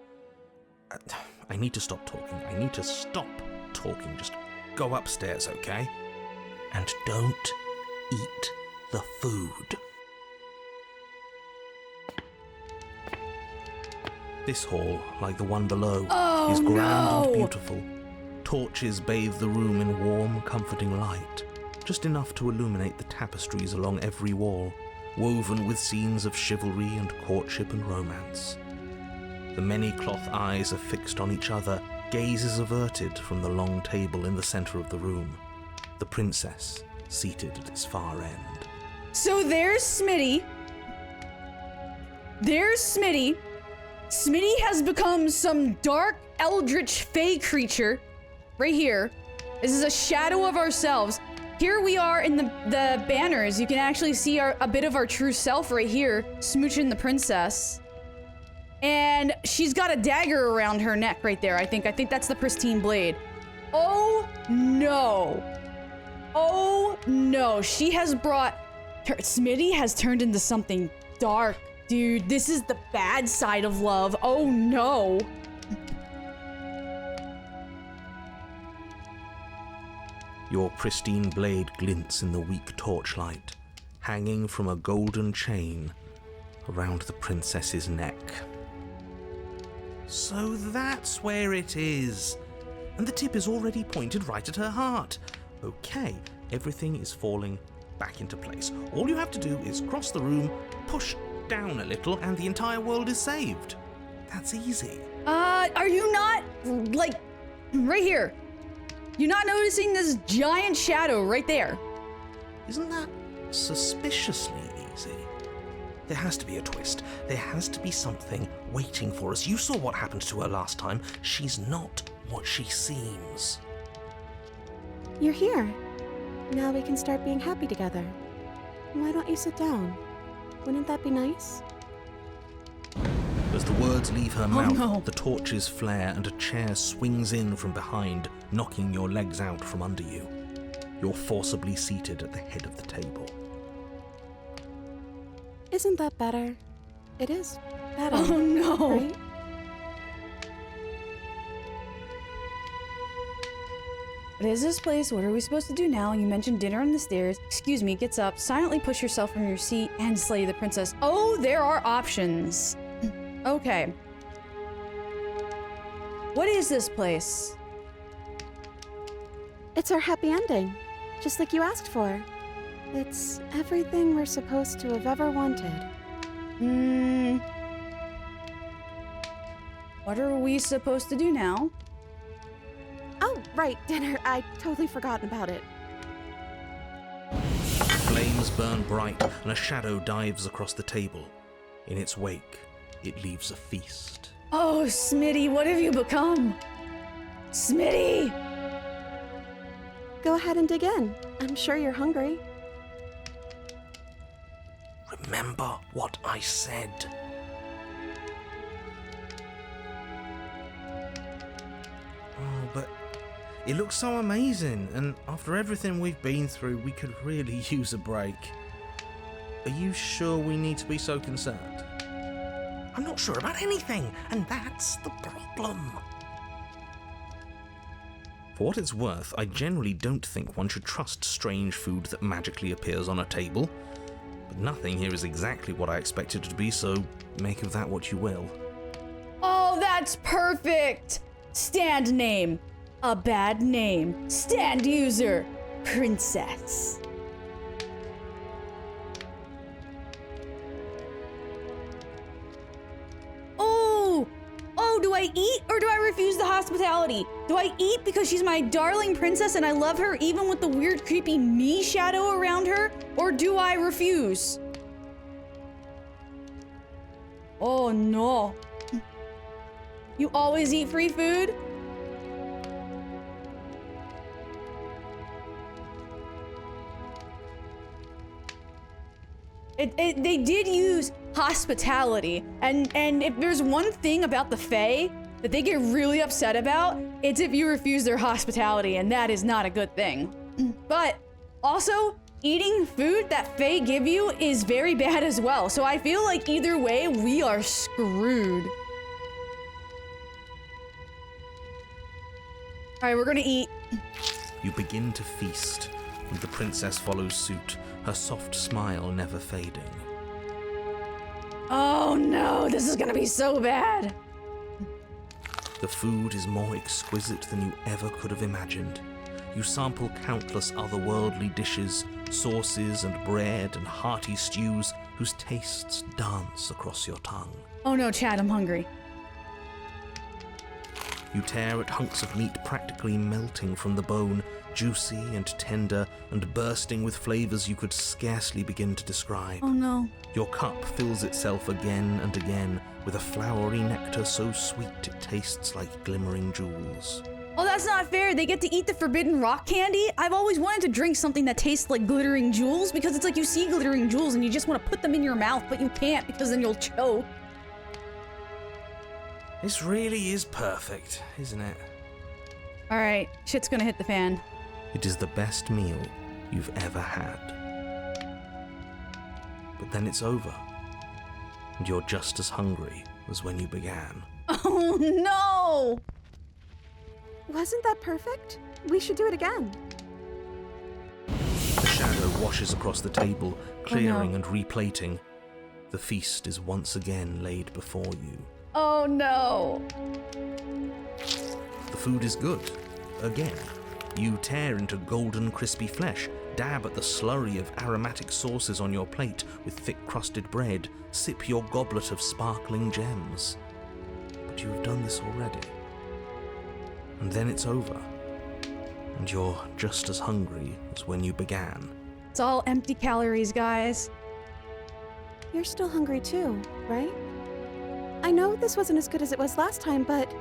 I need to stop talking. I need to stop talking. Just go upstairs, okay? And don't eat the food. This hall, like the one below, Oh, is grand no. and beautiful. Torches bathe the room in warm, comforting light, just enough to illuminate the tapestries along every wall, woven with scenes of chivalry and courtship and romance. The many cloth eyes are fixed on each other, gaze is averted from the long table in the center of the room. The princess, seated at its far end. So there's Smitty. There's Smitty. Smitty has become some dark, eldritch, fey creature. Right here. This is a shadow of ourselves. Here we are in the banners. You can actually see a bit of our true self right here, smooching the princess. And she's got a dagger around her neck right there, I think. I think that's the pristine blade. Oh, no. Oh, no. She has brought... Smitty has turned into something dark. Dude, this is the bad side of love. Oh, no. Your pristine blade glints in the weak torchlight, hanging from a golden chain around the princess's neck. So that's where it is. And the tip is already pointed right at her heart. Okay, everything is falling back into place. All you have to do is cross the room, push down a little, and the entire world is saved. That's easy. Are you not, like, right here? You're not noticing this giant shadow right there? Isn't that suspiciously easy? There has to be a twist. There has to be something waiting for us. You saw what happened to her last time. She's not what she seems. You're here. Now we can start being happy together. Why don't you sit down? Wouldn't that be nice? As the words leave her mouth, no. the torches flare and a chair swings in from behind, knocking your legs out from under you. You're forcibly seated at the head of the table. Isn't that better? It is better. Oh, no. Right? What is this place? What are we supposed to do now? You mentioned dinner on the stairs. Excuse me, gets up, silently push yourself from your seat, and slay the princess. Oh, there are options. Okay. What is this place? It's our happy ending, just like you asked for. It's everything we're supposed to have ever wanted. What are we supposed to do now? Oh, right, dinner. I totally forgotten about it. Flames burn bright and a shadow dives across the table. In its wake, it leaves a feast. Oh, Smitty, what have you become? Smitty! Go ahead and dig in. I'm sure you're hungry. Remember what I said. Oh, but it looks so amazing, and after everything we've been through, we could really use a break. Are you sure we need to be so concerned? I'm not sure about anything, and that's the problem. For what it's worth, I generally don't think one should trust strange food that magically appears on a table. But nothing here is exactly what I expected it to be, so make of that what you will. Oh, that's perfect! Stand name. A bad name. Stand user. Princess. Oh, do I eat or do I refuse the hospitality? Do I eat because she's my darling princess and I love her even with the weird creepy me shadow around her? Or do I refuse? Oh no. You always eat free food? They did use hospitality, and if there's one thing about the Fae that they get really upset about, it's if you refuse their hospitality, and that is not a good thing. But also, eating food that Fae give you is very bad as well, so I feel like either way, we are screwed. All right, we're gonna eat. You begin to feast, and the princess follows suit, her soft smile never fading. Oh no, this is gonna be so bad. The food is more exquisite than you ever could have imagined. You sample countless otherworldly dishes, sauces and bread and hearty stews whose tastes dance across your tongue. Oh no, Chad, I'm hungry. You tear at hunks of meat practically melting from the bone, juicy and tender and bursting with flavors you could scarcely begin to describe. Oh no. Your cup fills itself again and again with a flowery nectar so sweet it tastes like glimmering jewels. Oh, that's not fair. They get to eat the forbidden rock candy? I've always wanted to drink something that tastes like glittering jewels because it's like you see glittering jewels and you just want to put them in your mouth, but you can't because then you'll choke. This really is perfect, isn't it? All right, shit's gonna hit the fan. It is the best meal you've ever had. But then it's over, and you're just as hungry as when you began. Oh no! Wasn't that perfect? We should do it again. The shadow washes across the table, clearing and replating. The feast is once again laid before you. Oh no! The food is good. Again. You tear into golden crispy flesh, dab at the slurry of aromatic sauces on your plate with thick crusted bread, sip your goblet of sparkling gems. But you have done this already. And then it's over. And you're just as hungry as when you began. It's all empty calories, guys. You're still hungry too, right? I know this wasn't as good as it was last time, but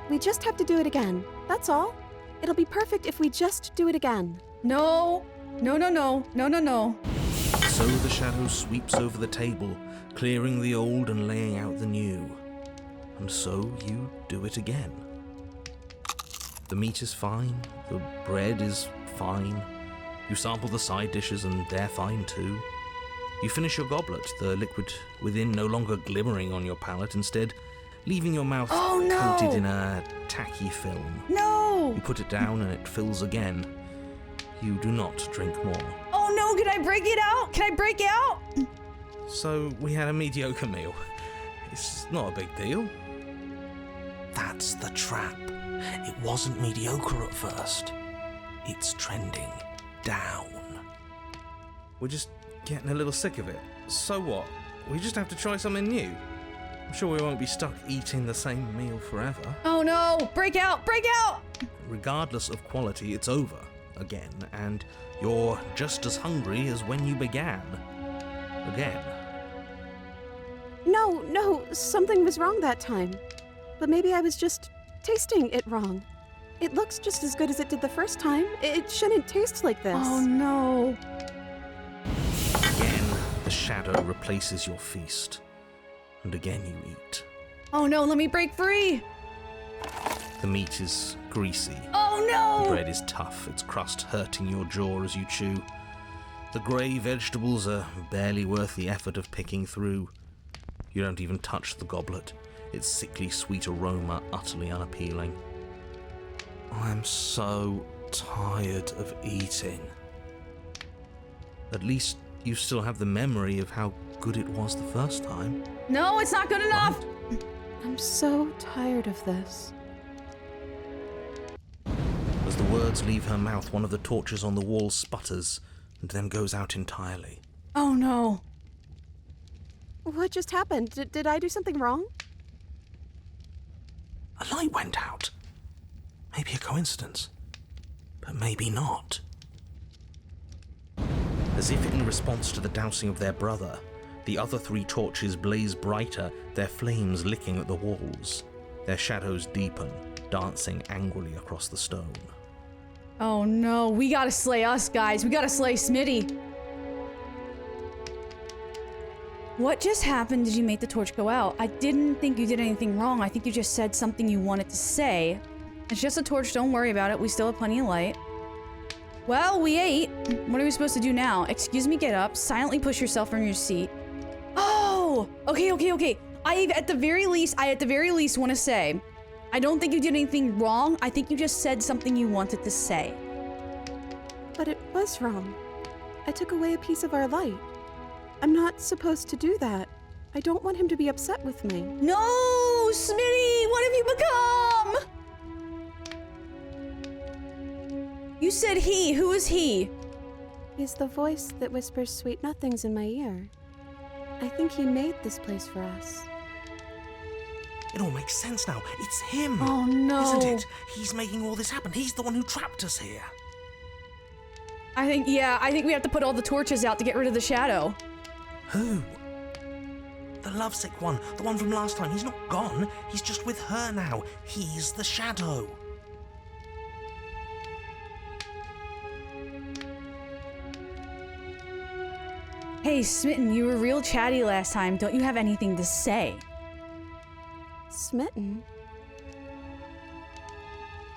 we just have to do it again. That's all. It'll be perfect if we just do it again. No. No, no, no. No, no, no. So the shadow sweeps over the table, clearing the old and laying out the new. And so you do it again. The meat is fine, the bread is fine. You sample the side dishes and they're fine too. You finish your goblet, the liquid within no longer glimmering on your palate, instead leaving your mouth coated in a tacky film. No! You put it down and it fills again. You do not drink more. Oh no, can I break it out? Can I break out? So we had a mediocre meal. It's not a big deal. That's the trap. It wasn't mediocre at first. It's trending down. We're just getting a little sick of it. So what? We just have to try something new. I'm sure we won't be stuck eating the same meal forever. Oh no! Break out! Break out! Regardless of quality, it's over again, and you're just as hungry as when you began. Again. No, something was wrong that time. But maybe I was just tasting it wrong. It looks just as good as it did the first time. It shouldn't taste like this. Oh no. Again, the shadow replaces your feast. And again you eat. Oh no, let me break free! The meat is greasy. Oh no! The bread is tough, its crust hurting your jaw as you chew. The grey vegetables are barely worth the effort of picking through. You don't even touch the goblet, its sickly sweet aroma utterly unappealing. I'm so tired of eating. At least you still have the memory of how good it was the first time. No, it's not good enough! Right? I'm so tired of this. As the words leave her mouth, one of the torches on the wall sputters and then goes out entirely. Oh no. What just happened? Did I do something wrong? A light went out. Maybe a coincidence, but maybe not. As if in response to the dousing of their brother, the other three torches blaze brighter, their flames licking at the walls. Their shadows deepen, dancing angrily across the stone. Oh no, we gotta slay us, guys. We gotta slay Smitty. What just happened? Did you make the torch go out? I didn't think you did anything wrong. I think you just said something you wanted to say. It's just a torch, don't worry about it. We still have plenty of light. Well, we ate. What are we supposed to do now? Excuse me, get up. Silently push yourself from your seat. Oh! Okay. I at the very least want to say, I don't think you did anything wrong. I think you just said something you wanted to say. But it was wrong. I took away a piece of our light. I'm not supposed to do that. I don't want him to be upset with me. No! Smitty! What have you become? You said he. Who is he? He's the voice that whispers sweet nothings in my ear. I think he made this place for us. It all makes sense now. It's him. Oh no. Isn't it? He's making all this happen. He's the one who trapped us here. I think we have to put all the torches out to get rid of the shadow. Who? The lovesick one. The one from last time. He's not gone. He's just with her now. He's the shadow. Hey, Smitten, you were real chatty last time. Don't you have anything to say? Smitten?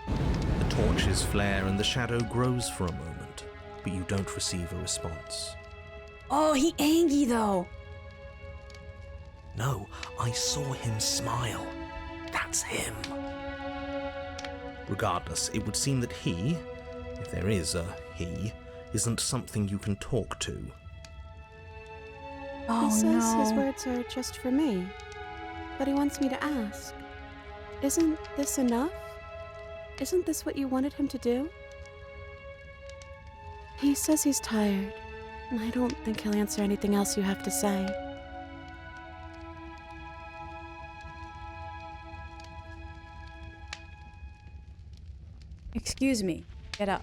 The torches flare and the shadow grows for a moment, but you don't receive a response. Oh, he angry though. No, I saw him smile. That's him. Regardless, it would seem that he, if there is a he, isn't something you can talk to. Oh, He says no. his words are just for me, but he wants me to ask. Isn't this enough? Isn't this what you wanted him to do? He says he's tired. I don't think he'll answer anything else you have to say. Excuse me. Get up.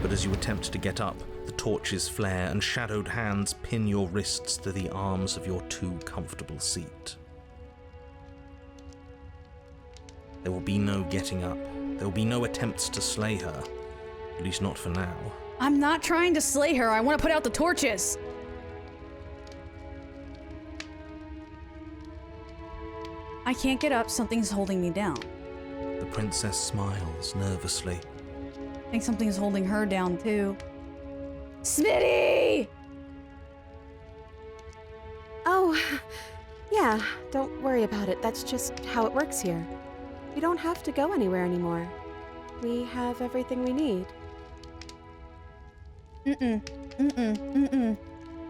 But as you attempt to get up, the torches flare and shadowed hands pin your wrists to the arms of your too comfortable seat. There will be no getting up. There will be no attempts to slay her. At least not for now. I'm not trying to slay her. I want to put out the torches. I can't get up. Something's holding me down. The princess smiles nervously. I think something's holding her down too. Smitty! Oh, yeah, don't worry about it. That's just how it works here. You don't have to go anywhere anymore. We have everything we need. Mm-mm.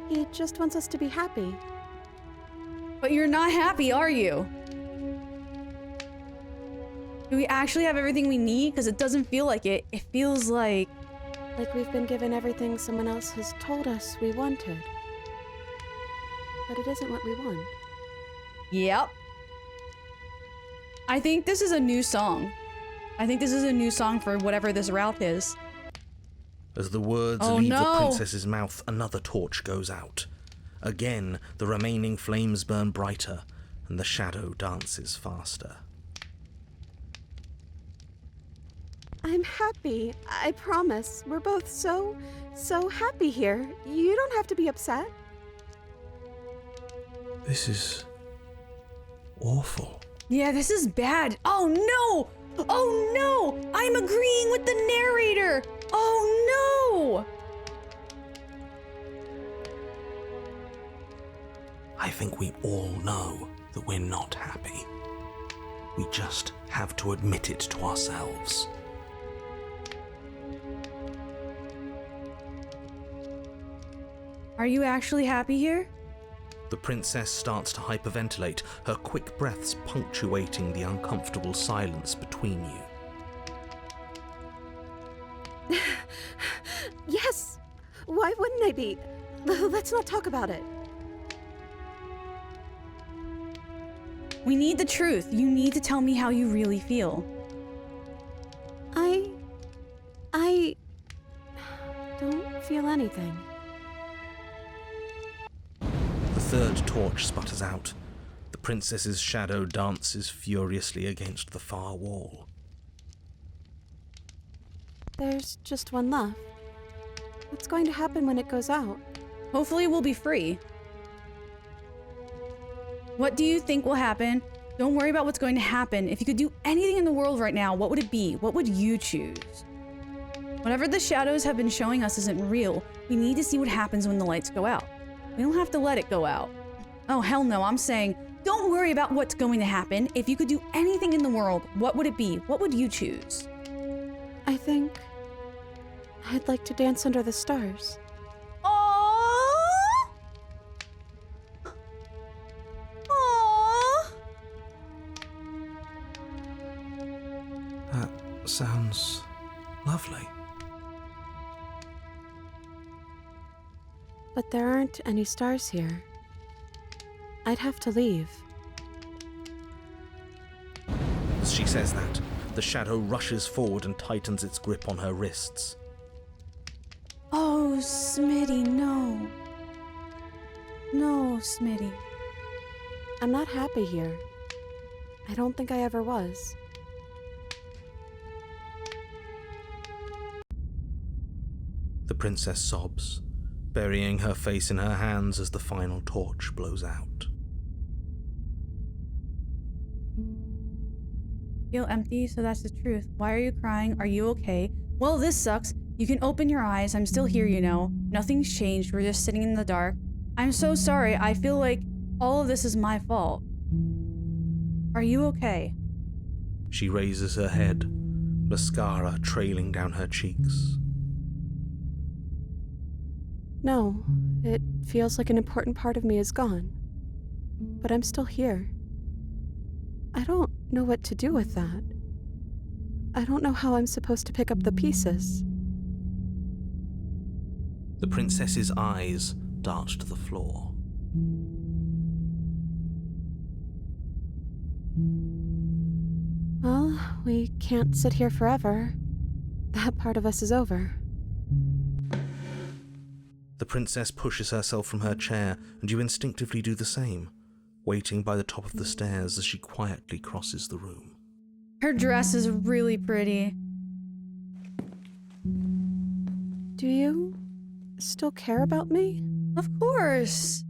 He just wants us to be happy. But you're not happy, are you? Do we actually have everything we need? Because it doesn't feel like it. It feels like... Like we've been given everything someone else has told us we wanted. But it isn't what we want. Yep. I think this is a new song. I think this is a new song for whatever this route is. As the words Oh, leave no. the princess's mouth, another torch goes out. Again, the remaining flames burn brighter, and the shadow dances faster. I'm happy. I promise. We're both so happy here. You don't have to be upset. This is awful. Yeah, this is bad. Oh no! Oh no! I'm agreeing with the narrator! Oh no! I think we all know that we're not happy. We just have to admit it to ourselves. Are you actually happy here? The princess starts to hyperventilate, her quick breaths punctuating the uncomfortable silence between you. Yes! Why wouldn't I be? Let's not talk about it. We need the truth. You need to tell me how you really feel. I don't feel anything. The third torch sputters out. The princess's shadow dances furiously against the far wall. There's just one left. What's going to happen when it goes out? Hopefully we'll be free. What do you think will happen? Don't worry about what's going to happen. If you could do anything in the world right now, what would it be? What would you choose? Whatever the shadows have been showing us isn't real. We need to see what happens when the lights go out. We don't have to let it go out. Oh, hell no, I'm saying, don't worry about what's going to happen. If you could do anything in the world, what would it be? What would you choose? I think I'd like to dance under the stars. Aww! Aww! That sounds lovely. But there aren't any stars here. I'd have to leave. she says that, the shadow rushes forward and tightens its grip on her wrists. Oh, Smitty, no. No, Smitty. I'm not happy here. I don't think I ever was. The princess sobs, burying her face in her hands as the final torch blows out. Feel empty, so that's the truth. Why are you crying? Are you okay? Well, this sucks. You can open your eyes. I'm still here, you know. Nothing's changed. We're just sitting in the dark. I'm so sorry. I feel like all of this is my fault. Are you okay? She raises her head, mascara trailing down her cheeks. No, it feels like an important part of me is gone. But I'm still here. I don't know what to do with that. I don't know how I'm supposed to pick up the pieces. The princess's eyes dart to the floor. Well, we can't sit here forever. That part of us is over. The princess pushes herself from her chair, and you instinctively do the same, waiting by the top of the stairs as she quietly crosses the room. Her dress is really pretty. Do you still care about me? Of course.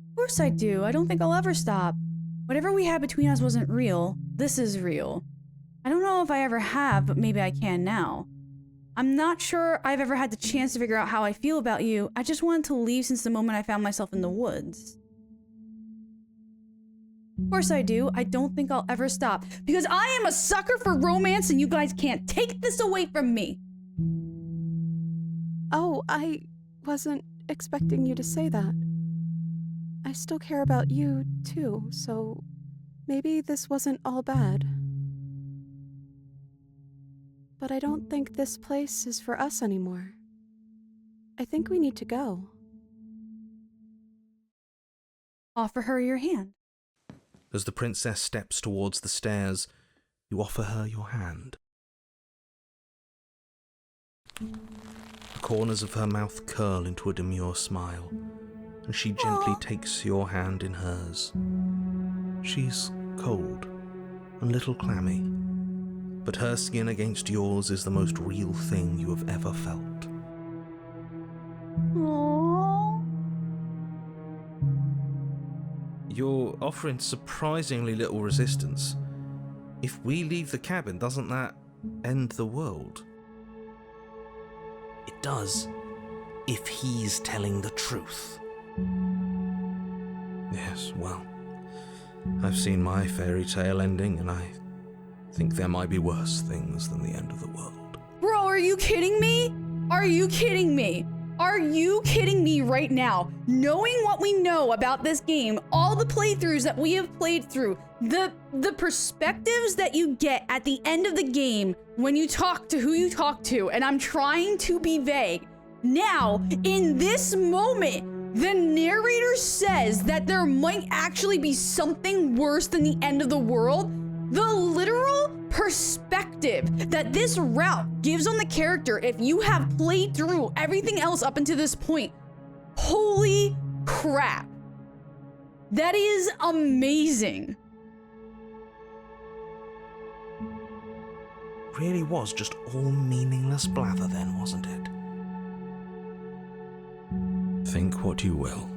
Of course I do. I don't think I'll ever stop. Whatever we had between us wasn't real. This is real. I don't know if I ever have, but maybe I can now. I'm not sure I've ever had the chance to figure out how I feel about you. I just wanted to leave since the moment I found myself in the woods. Of course I do. I don't think I'll ever stop. Because I am a sucker for romance and you guys can't take this away from me. Oh, I wasn't expecting you to say that. I still care about you, too, so maybe this wasn't all bad. But I don't think this place is for us anymore. I think we need to go. Offer her your hand. As the princess steps towards the stairs, you offer her your hand. The corners of her mouth curl into a demure smile, and she gently takes your hand in hers. She's cold and a little clammy, but her skin against yours is the most real thing you have ever felt. Aww. You're offering surprisingly little resistance. If we leave the cabin, doesn't that end the world? It does, if he's telling the truth. Yes, well, I've seen my fairy tale ending, and I think there might be worse things than the end of the world. Bro, are you kidding me? Are you kidding me? Are you kidding me right now? Knowing what we know about this game, all the playthroughs that we have played through, the perspectives that you get at the end of the game when you talk to who you talk to, and I'm trying to be vague. Now, in this moment, the narrator says that there might actually be something worse than the end of the world. The literal perspective that this route gives on the character if you have played through everything else up until this point. Holy crap. That is amazing. Really was just all meaningless blather then, wasn't it? Think what you will.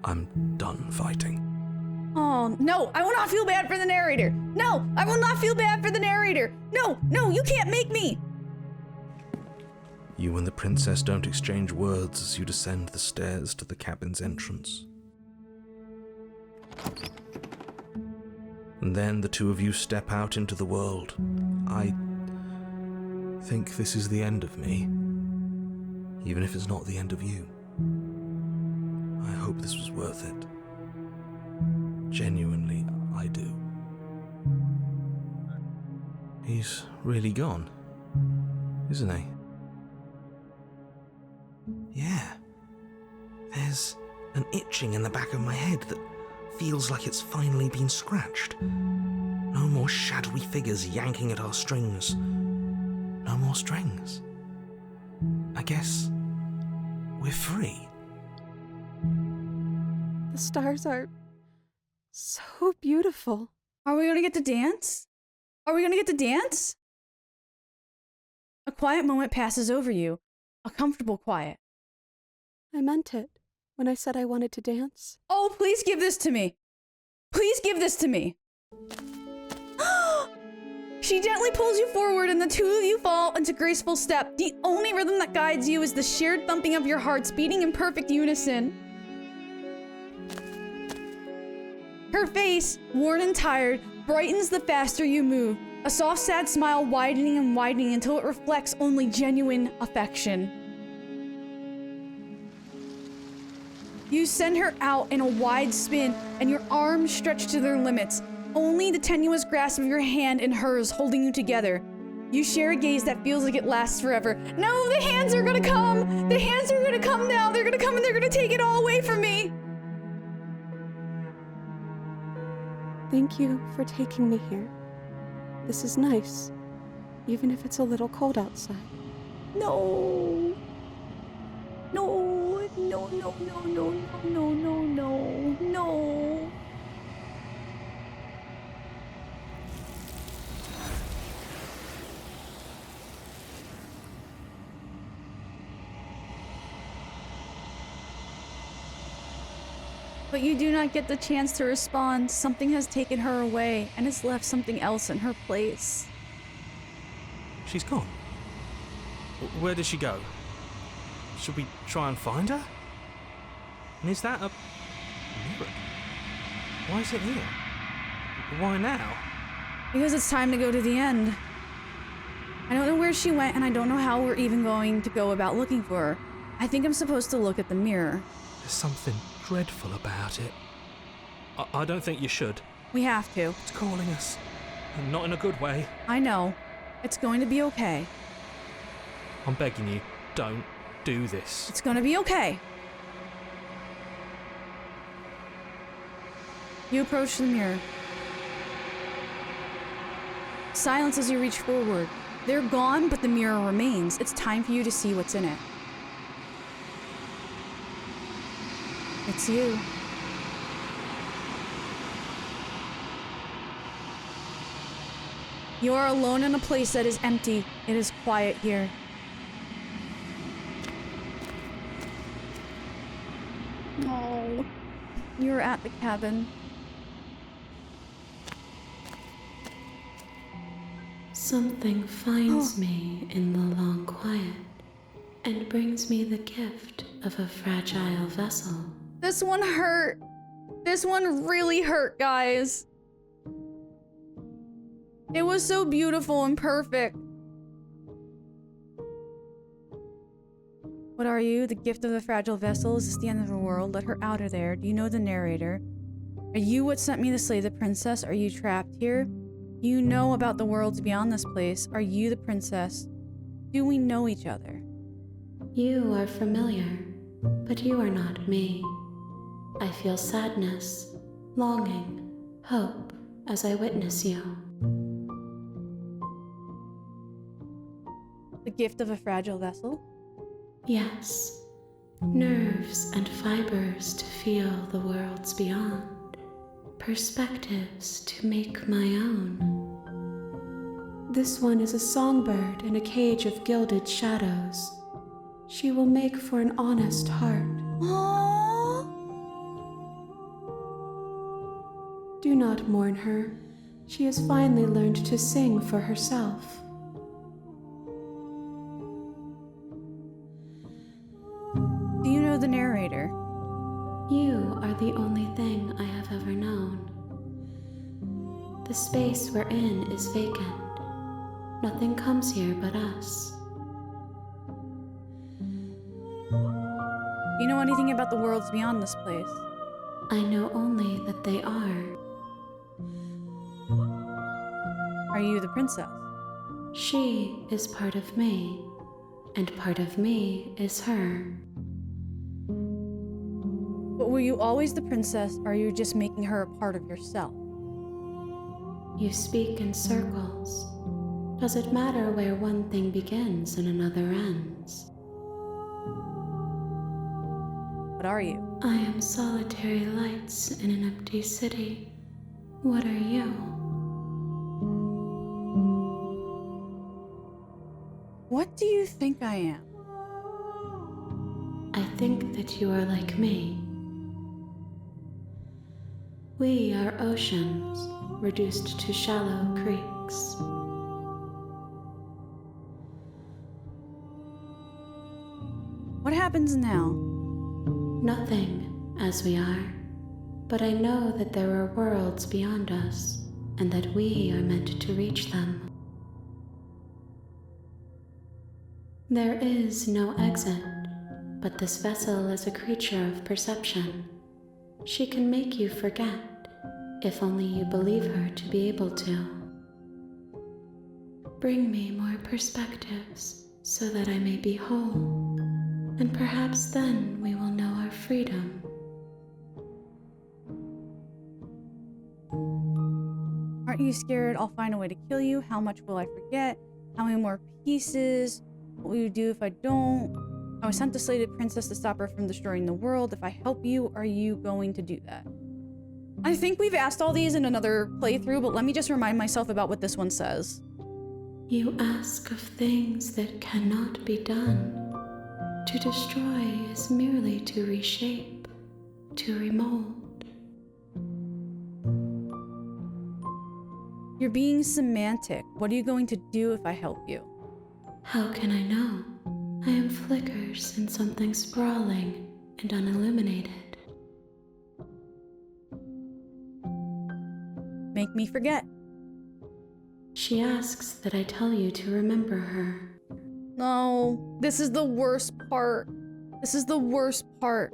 I'm done fighting. Oh, no, I will not feel bad for the narrator. No, I will not feel bad for the narrator. No, you can't make me. You and the princess don't exchange words as you descend the stairs to the cabin's entrance. And then the two of you step out into the world. I think this is the end of me, even if it's not the end of you. I hope this was worth it. Genuinely, I do. He's really gone, isn't he? Yeah. There's an itching in the back of my head that feels like it's finally been scratched. No more shadowy figures yanking at our strings. No more strings. I guess we're free. The stars are so beautiful. Are we gonna get to dance? Are we gonna get to dance? A quiet moment passes over you. A comfortable quiet. I meant it when I said I wanted to dance. Oh, please give this to me. Please give this to me. She gently pulls you forward and the two of you fall into graceful step. The only rhythm that guides you is the shared thumping of your hearts beating in perfect unison. Her face, worn and tired, brightens the faster you move. A soft, sad smile widening and widening until it reflects only genuine affection. You send her out in a wide spin and your arms stretch to their limits. Only the tenuous grasp of your hand and hers holding you together. You share a gaze that feels like it lasts forever. No, the hands are gonna come! The hands are gonna come now! They're gonna come and they're gonna take it all away from me! Thank you for taking me here. This is nice, even if it's a little cold outside. No. No, no, no, no, no, no, no, no, no. But you do not get the chance to respond. Something has taken her away and has left something else in her place. She's gone. Where did she go? Should we try and find her? And is that a mirror? Why is it here? Why now? Because it's time to go to the end. I don't know where she went and I don't know how we're even going to go about looking for her. I think I'm supposed to look at the mirror. There's something dreadful about it. I don't think you should. We have to. It's calling us. And not in a good way. I know. It's going to be okay. I'm begging you, don't do this. It's gonna be okay. You approach the mirror. Silence as you reach forward. They're gone, but the mirror remains. It's time for you to see what's in it. It's you. You are alone in a place that is empty. It is quiet here. Oh, you're at the cabin. Something finds me in the long quiet and brings me the gift of a fragile vessel. This one hurt. This one really hurt, guys. It was so beautiful and perfect. What are you? The gift of a fragile vessel? Is this the end of the world? Let her out of there. Do you know the narrator? Are you what sent me to slay the princess? Are you trapped here? Do you know about the worlds beyond this place? Are you the princess? Do we know each other? You are familiar, but you are not me. I feel sadness, longing, hope as I witness you. The gift of a fragile vessel? Yes, nerves and fibers to feel the worlds beyond, perspectives to make my own. This one is a songbird in a cage of gilded shadows. She will make for an honest heart. Aww. Do not mourn her. She has finally learned to sing for herself. Do you know the narrator? You are the only thing I have ever known. The space we're in is vacant. Nothing comes here but us. Do you know anything about the worlds beyond this place? I know only that they are. Are you the princess? She is part of me, and part of me is her. But were you always the princess, or are you just making her a part of yourself? You speak in circles. Does it matter where one thing begins and another ends? What are you? I am solitary lights in an empty city. What are you? What do you think I am? I think that you are like me. We are oceans, reduced to shallow creeks. What happens now? Nothing, as we are. But I know that there are worlds beyond us, and that we are meant to reach them. There is no exit, but this vessel is a creature of perception. She can make you forget, if only you believe her to be able to. Bring me more perspectives, so that I may be whole, and perhaps then we will know our freedom. Aren't you scared I'll find a way to kill you? How much will I forget? How many more pieces? What will you do if I don't? I was sent to slay the princess to stop her from destroying the world. If I help you, are you going to do that? I think we've asked all these in another playthrough, but let me just remind myself about what this one says. You ask of things that cannot be done. To destroy is merely to reshape, to remold. You're being semantic. What are you going to do if I help you? How can I know? I am flickers in something sprawling and unilluminated. Make me forget. She asks that I tell you to remember her. No, this is the worst part. This is the worst part.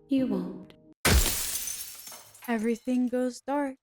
You won't. Everything goes dark.